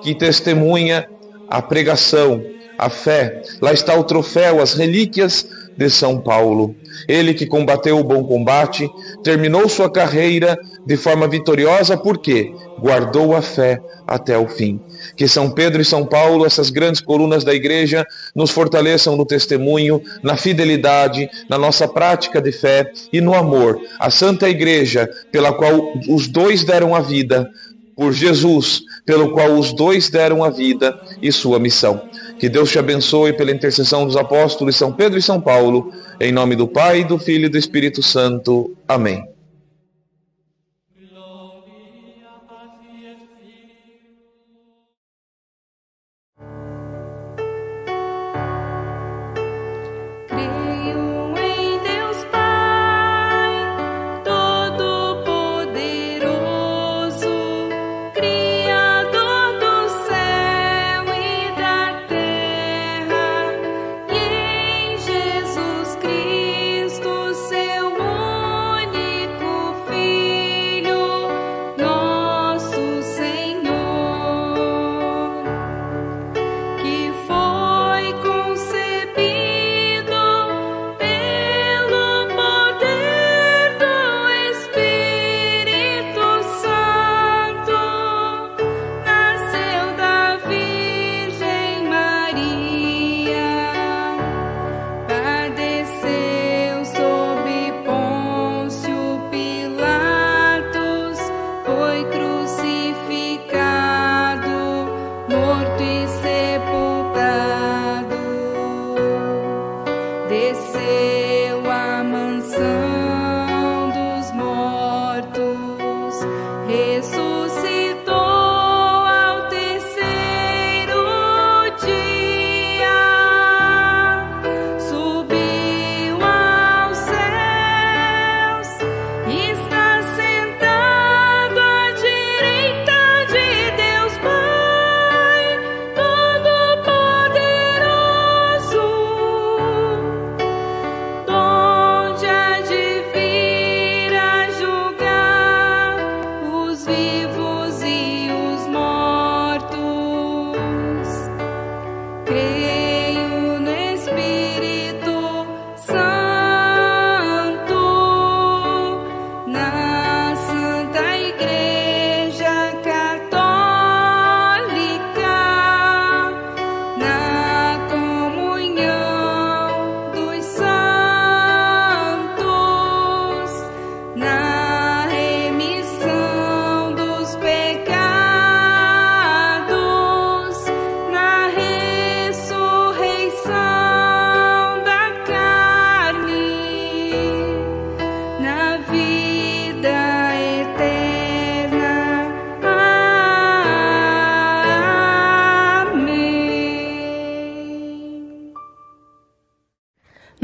que testemunha a pregação, a fé. Lá está o troféu, as relíquias de São Paulo. Ele que combateu o bom combate, terminou sua carreira de forma vitoriosa, porque guardou a fé até o fim. Que São Pedro e São Paulo, essas grandes colunas da Igreja, nos fortaleçam no testemunho, na fidelidade, na nossa prática de fé e no amor. A Santa Igreja, pela qual os dois deram a vida, por Jesus, pelo qual os dois deram a vida e sua missão. Que Deus te abençoe pela intercessão dos apóstolos São Pedro e São Paulo, em nome do Pai, do Filho e do Espírito Santo. Amém.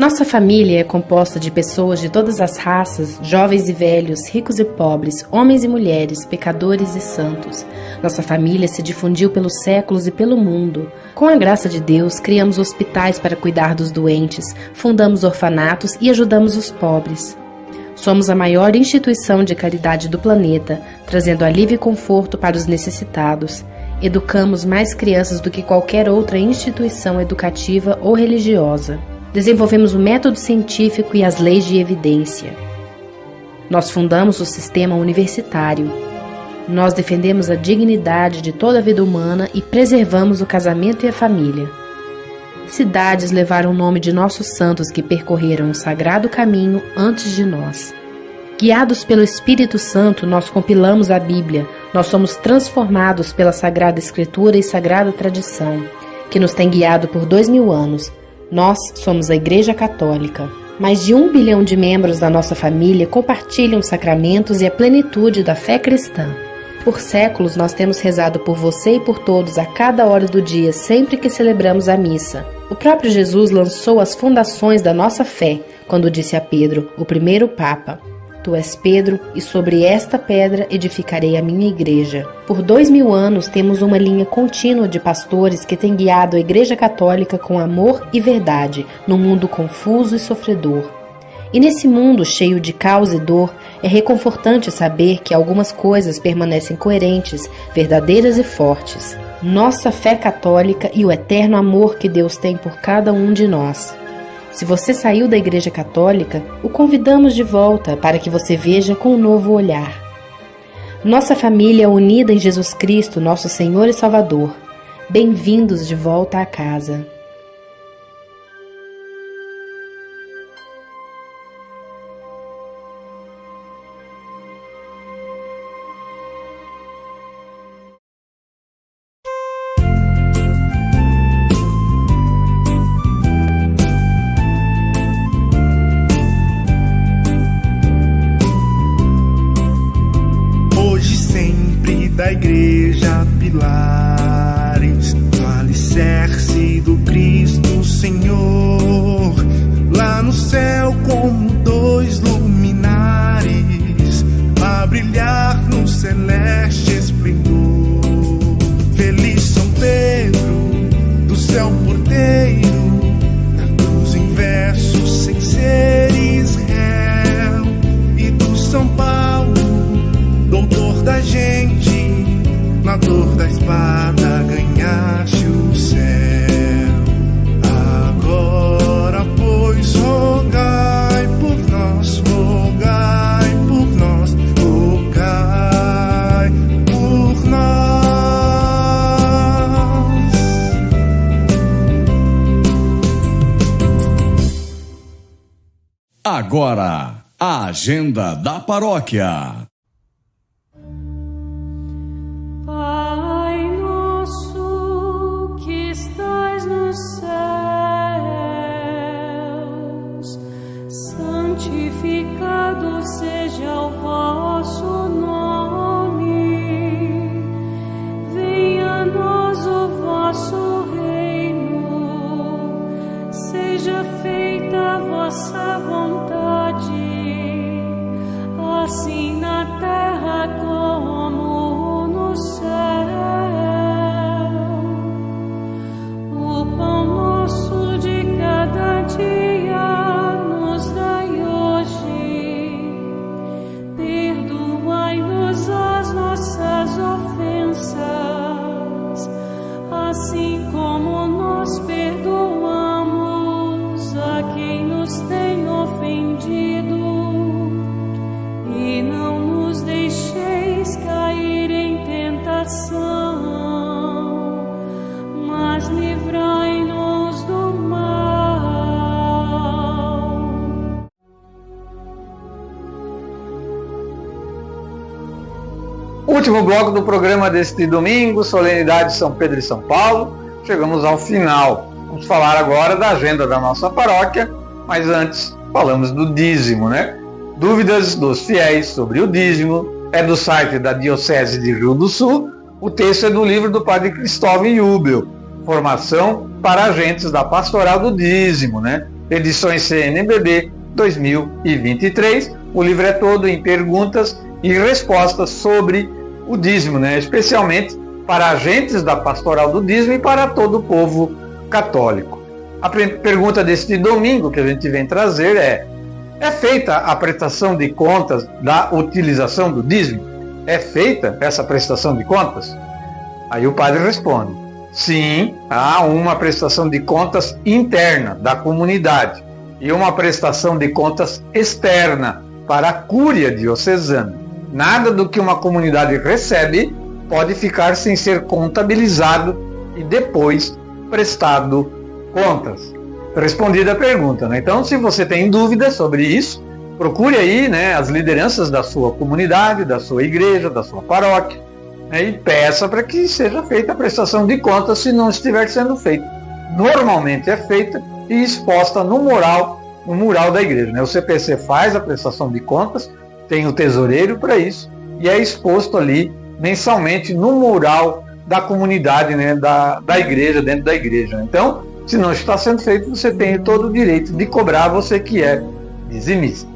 Nossa família é composta de pessoas de todas as raças, jovens e velhos, ricos e pobres, homens e mulheres, pecadores e santos. Nossa família se difundiu pelos séculos e pelo mundo. Com a graça de Deus, criamos hospitais para cuidar dos doentes, fundamos orfanatos e ajudamos os pobres. Somos a maior instituição de caridade do planeta, trazendo alívio e conforto para os necessitados. Educamos mais crianças do que qualquer outra instituição educativa ou religiosa. Desenvolvemos o método científico e as leis de evidência. Nós fundamos o sistema universitário. Nós defendemos a dignidade de toda a vida humana e preservamos o casamento e a família. Cidades levaram o nome de nossos santos que percorreram o sagrado caminho antes de nós. Guiados pelo Espírito Santo, nós compilamos a Bíblia. Nós somos transformados pela Sagrada Escritura e Sagrada Tradição, que nos tem guiado por 2000 anos. Nós somos a Igreja Católica. Mais de 1 bilhão de membros da nossa família compartilham os sacramentos e a plenitude da fé cristã. Por séculos nós temos rezado por você e por todos a cada hora do dia, sempre que celebramos a missa. O próprio Jesus lançou as fundações da nossa fé, quando disse a Pedro, o primeiro Papa: Tu és Pedro, e sobre esta pedra edificarei a minha igreja. Por 2000 anos temos uma linha contínua de pastores que tem guiado a Igreja Católica com amor e verdade, num mundo confuso e sofredor. E nesse mundo cheio de caos e dor, é reconfortante saber que algumas coisas permanecem coerentes, verdadeiras e fortes. Nossa fé católica e o eterno amor que Deus tem por cada um de nós. Se você saiu da Igreja Católica, o convidamos de volta para que você veja com um novo olhar. Nossa família unida em Jesus Cristo, nosso Senhor e Salvador. Bem-vindos de volta à casa. Da igreja pilares, no alicerce do Cristo Senhor, lá no céu como 2 luminares, a brilhar no celeste esplendor. Feliz São Pedro, do céu porteiro, da cruz em versos sem seres réu, e do São Paulo, doutor da gente, na dor da espada ganhaste o céu. Agora, pois, rogai por nós, rogai por nós, rogai por nós. Agora, a agenda da paróquia. Pai nosso que estais nos céus, santificado seja o vosso nome. Venha a nós o vosso reino, seja feita a vossa vontade, assim na terra como no céu. O pão nosso de cada dia nos dai hoje. Perdoai-nos as nossas ofensas, assim como nós perdoamos a quem nos tem ofendido. E não nos deixeis cair em tentação, mas livrai-nos do mal. Último bloco do programa deste domingo, solenidade de São Pedro e São Paulo. Chegamos ao final. Vamos falar agora da agenda da nossa paróquia, mas antes falamos do dízimo, né? Dúvidas dos fiéis sobre o dízimo é do site da Diocese de Rio do Sul. O texto é do livro do Padre Cristóvão Jubel, Formação para Agentes da Pastoral do Dízimo, né? Edições CNBB 2023. O livro é todo em perguntas e respostas sobre o dízimo, né? Especialmente para agentes da Pastoral do Dízimo e para todo o povo católico. A pergunta deste domingo que a gente vem trazer é feita a prestação de contas da utilização do dízimo? É feita essa prestação de contas? Aí o padre responde: sim, há uma prestação de contas interna da comunidade e uma prestação de contas externa para a cúria diocesana. Nada do que uma comunidade recebe pode ficar sem ser contabilizado e depois prestado contas. Respondida a pergunta, né? Então, se você tem dúvidas sobre isso, procure aí, né, as lideranças da sua comunidade, da sua igreja, da sua paróquia, né, e peça para que seja feita a prestação de contas se não estiver sendo feita. Normalmente é feita e exposta no mural da igreja, né? O CPC faz a prestação de contas, tem o tesoureiro para isso e é exposto ali mensalmente no mural da comunidade, né, da igreja, dentro da igreja. Então, se não está sendo feito, você tem todo o direito de cobrar, você que é dizimista.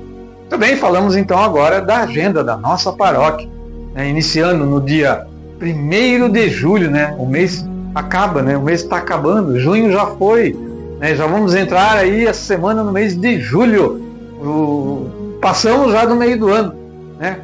Também falamos então agora da agenda da nossa paróquia, né, iniciando no dia 1º de julho, né, o mês acaba, né, o mês está acabando, junho já foi, né, já vamos entrar aí essa semana no mês de julho, passamos já do meio do ano, né,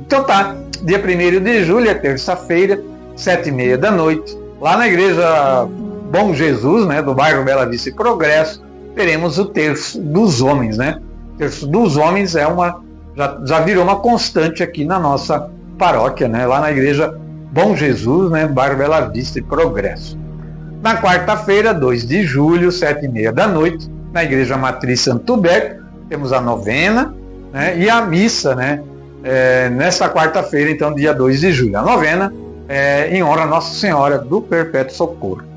Então tá, dia 1º de julho, é terça-feira, 7h30 da noite, lá na igreja Bom Jesus, né, do bairro Bela Vista e Progresso, teremos o Terço dos Homens, né? O Terço dos Homens já virou uma constante aqui na nossa paróquia, né? Lá na igreja Bom Jesus, né, bairro Bela Vista e Progresso. Na quarta-feira, 2 de julho, 7h30 da noite, na igreja Matriz Santo Berto, temos a novena, né, e a missa, né? Nesta quarta-feira, então, dia 2 de julho. A novena em honra a Nossa Senhora do Perpétuo Socorro.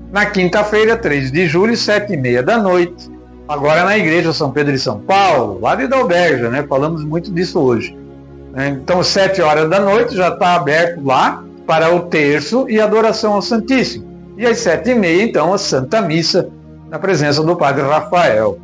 Na quinta-feira, 3 de julho, 7h30 da noite, agora na igreja São Pedro e São Paulo, lá de Dalberja, né? Falamos muito disso hoje. Então, 7 horas da noite já está aberto lá para o terço e adoração ao Santíssimo. E às 7h30, então, a Santa Missa, na presença do Padre Rafael.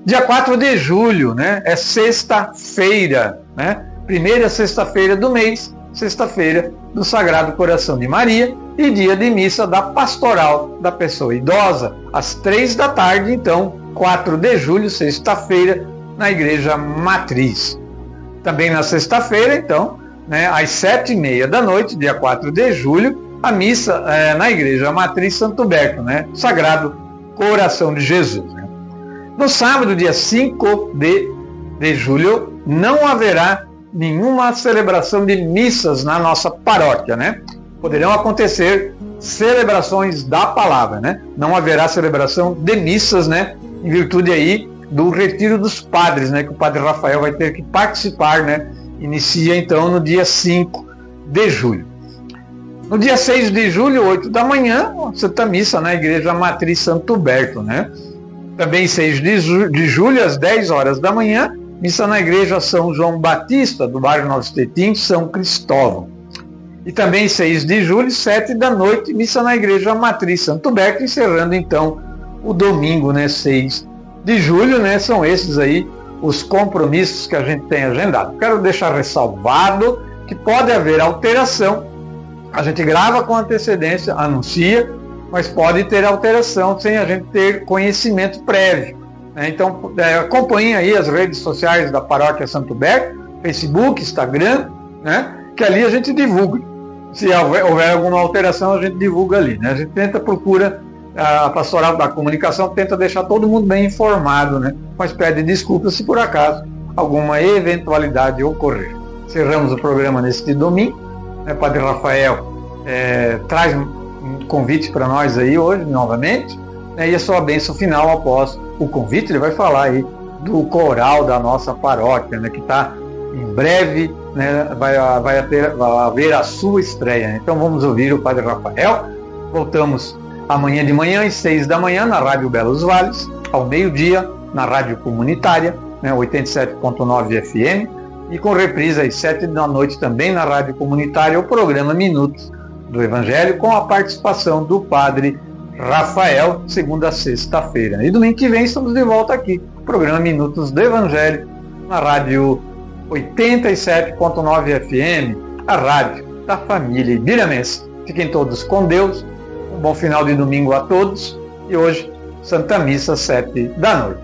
Dia 4 de julho, né? É sexta-feira, né? Primeira sexta-feira do mês, sexta-feira do Sagrado Coração de Maria e dia de missa da Pastoral da Pessoa Idosa, às 3 da tarde, então, 4 de julho, sexta-feira, na Igreja Matriz. Também na sexta-feira, então, né, às 7h30 da noite, dia 4 de julho, a missa na Igreja Matriz Santo Berto, né, Sagrado Coração de Jesus. Né. No sábado, dia 5 de julho, não haverá nenhuma celebração de missas na nossa paróquia, né? Poderão acontecer celebrações da palavra, né? Não haverá celebração de missas, né? Em virtude aí do retiro dos padres, né? Que o Padre Rafael vai ter que participar, né? Inicia então no dia 5 de julho. No dia 6 de julho, 8 da manhã, Santa Missa na Igreja Matriz Santo Berto, né? Também 6 de julho, às 10 horas da manhã, missa na igreja São João Batista, do bairro Novo Estetim, São Cristóvão. E também 6 de julho, 7 da noite, missa na igreja Matriz Santo Berto, encerrando então o domingo, né, 6 de julho, né, são esses aí os compromissos que a gente tem agendado. Quero deixar ressalvado que pode haver alteração, a gente grava com antecedência, anuncia, mas pode ter alteração sem a gente ter conhecimento prévio. Então, acompanhem aí as redes sociais da Paróquia Santo Berto, Facebook, Instagram, né, que ali a gente divulga. Se houver alguma alteração, a gente divulga ali. Né? A gente procura, a Pastoral da Comunicação tenta deixar todo mundo bem informado, né, mas pede desculpas se por acaso alguma eventualidade ocorrer. Cerramos o programa neste domingo. Né, Padre Rafael traz um convite para nós aí hoje, novamente, né, e a sua bênção final após o convite. Ele vai falar aí do coral da nossa paróquia, né, que está em breve, né, vai haver a sua estreia. Então vamos ouvir o Padre Rafael. Voltamos amanhã de manhã, às 6 da manhã, na Rádio Belos Vales, ao meio-dia, na Rádio Comunitária, né, 87.9 FM, e com reprise às 7 da noite também na Rádio Comunitária, o programa Minutos do Evangelho, com a participação do Padre Rafael, segunda a sexta-feira. E domingo que vem estamos de volta aqui, programa Minutos do Evangelho, na Rádio 87.9 FM, a rádio da família ibiramense. Fiquem todos com Deus, um bom final de domingo a todos, e hoje, Santa Missa, 7 da noite.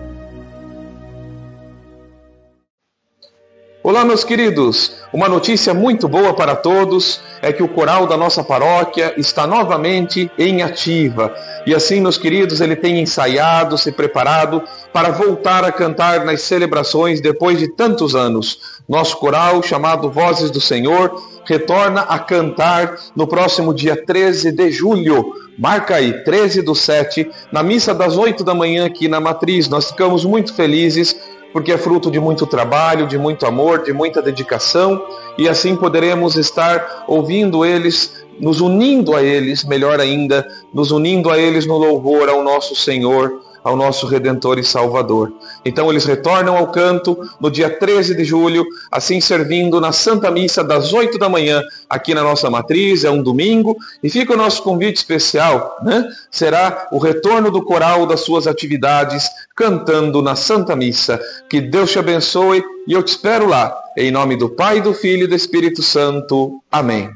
Olá, meus queridos! Uma notícia muito boa para todos é que o coral da nossa paróquia está novamente em ativa. E assim, meus queridos, ele tem ensaiado, se preparado para voltar a cantar nas celebrações depois de tantos anos. Nosso coral, chamado Vozes do Senhor, retorna a cantar no próximo dia 13 de julho. Marca aí, 13/7, na missa das 8 da manhã aqui na Matriz. Nós ficamos muito felizes porque é fruto de muito trabalho, de muito amor, de muita dedicação, e assim poderemos estar ouvindo eles, nos unindo a eles, melhor ainda, nos unindo a eles no louvor ao nosso Senhor, ao nosso Redentor e Salvador. Então eles retornam ao canto no dia 13 de julho, assim servindo na Santa Missa das 8 da manhã, aqui na nossa Matriz, é um domingo, e fica o nosso convite especial, né? Será o retorno do coral das suas atividades, cantando na Santa Missa. Que Deus te abençoe e eu te espero lá, em nome do Pai, do Filho e do Espírito Santo. Amém.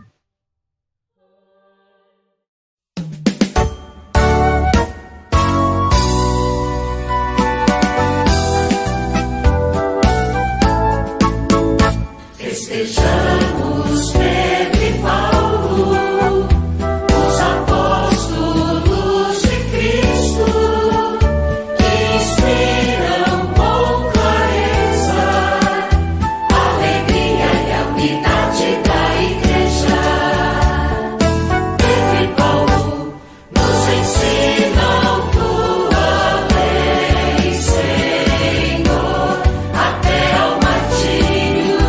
Festejamos Pedro e Paulo, os apóstolos de Cristo, que inspiram com clareza a alegria e a unidade da Igreja. Pedro e Paulo nos ensinam tua lei, Senhor, até ao martírio.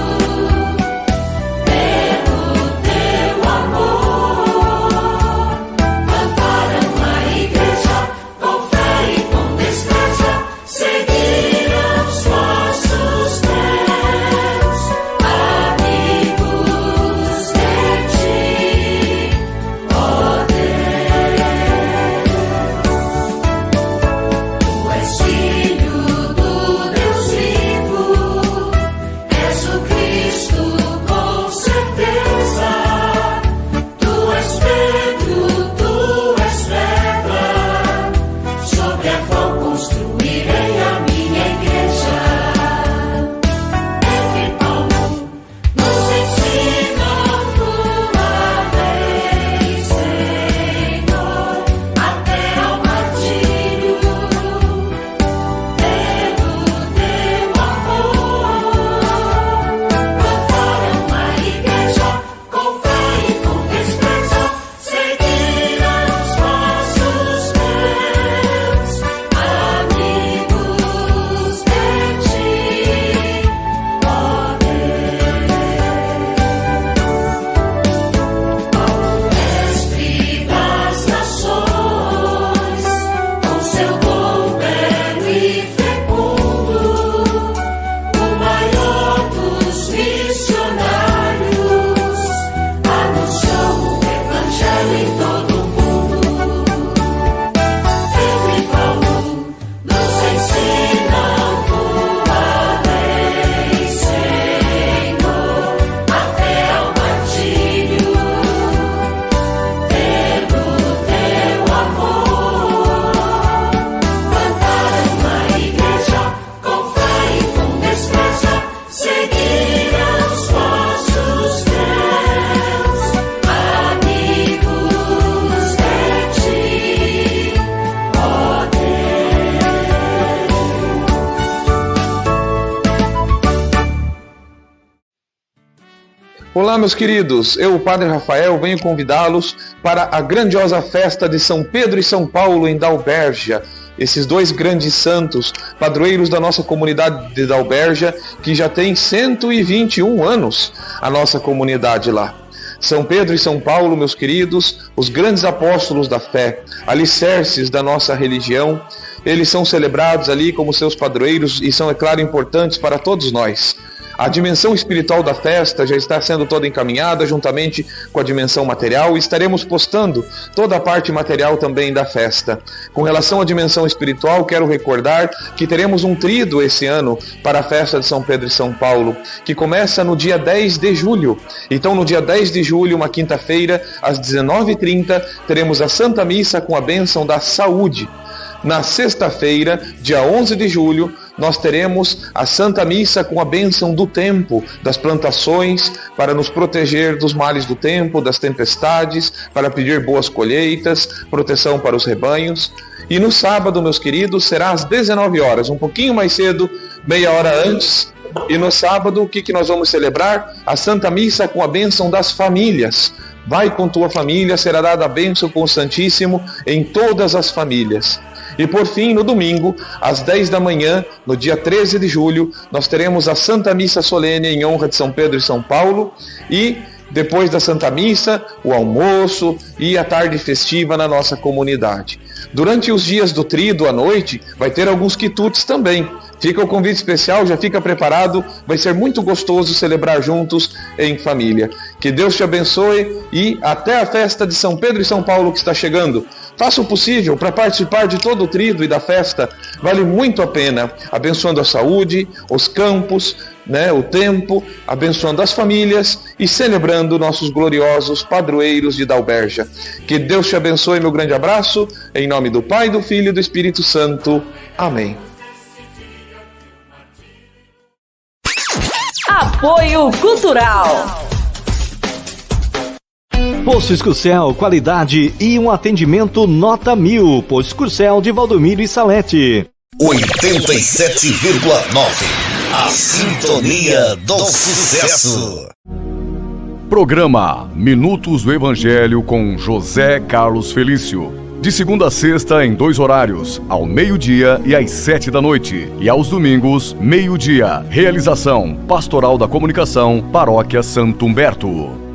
Olá, meus queridos, eu, o Padre Rafael, venho convidá-los para a grandiosa festa de São Pedro e São Paulo em Dalbergia. Esses dois grandes santos, padroeiros da nossa comunidade de Dalbergia, que já tem 121 anos, a nossa comunidade lá. São Pedro e São Paulo, meus queridos, os grandes apóstolos da fé, alicerces da nossa religião, eles são celebrados ali como seus padroeiros e são, é claro, importantes para todos nós. A dimensão espiritual da festa já está sendo toda encaminhada juntamente com a dimensão material e estaremos postando toda a parte material também da festa. Com relação à dimensão espiritual, quero recordar que teremos um tríduo esse ano para a festa de São Pedro e São Paulo, que começa no dia 10 de julho. Então, no dia 10 de julho, uma quinta-feira, às 19h30, teremos a Santa Missa com a bênção da saúde. Na sexta-feira, dia 11 de julho, nós teremos a Santa Missa com a bênção do tempo, das plantações, para nos proteger dos males do tempo, das tempestades, para pedir boas colheitas, proteção para os rebanhos. E no sábado, meus queridos, será às 19 horas, um pouquinho mais cedo, meia hora antes. E no sábado, o que nós vamos celebrar? A Santa Missa com a bênção das famílias. Vai com tua família, será dada a bênção com o Santíssimo em todas as famílias. E por fim, no domingo, às 10 da manhã, no dia 13 de julho, nós teremos a Santa Missa Solene em honra de São Pedro e São Paulo. E depois da Santa Missa, o almoço e a tarde festiva na nossa comunidade. Durante os dias do tríduo à noite, vai ter alguns quitutes também. Fica o convite especial, já fica preparado, vai ser muito gostoso celebrar juntos em família. Que Deus te abençoe e até a festa de São Pedro e São Paulo que está chegando. Faça o possível para participar de todo o tríduo e da festa, vale muito a pena, abençoando a saúde, os campos, o tempo, abençoando as famílias e celebrando nossos gloriosos padroeiros de Dalbergia. Que Deus te abençoe, meu grande abraço, em nome do Pai, do Filho e do Espírito Santo. Amém. Apoio Cultural. Posto Escurcel, qualidade e um atendimento nota 1000. Posto Escurcel de Valdomiro e Salete. 87,9. A sintonia do sucesso. Programa Minutos do Evangelho com José Carlos Felício. De segunda a sexta em 2 horários, ao meio-dia e às 7 da noite. E aos domingos, meio-dia. Realização: Pastoral da Comunicação, Paróquia Santo Humberto.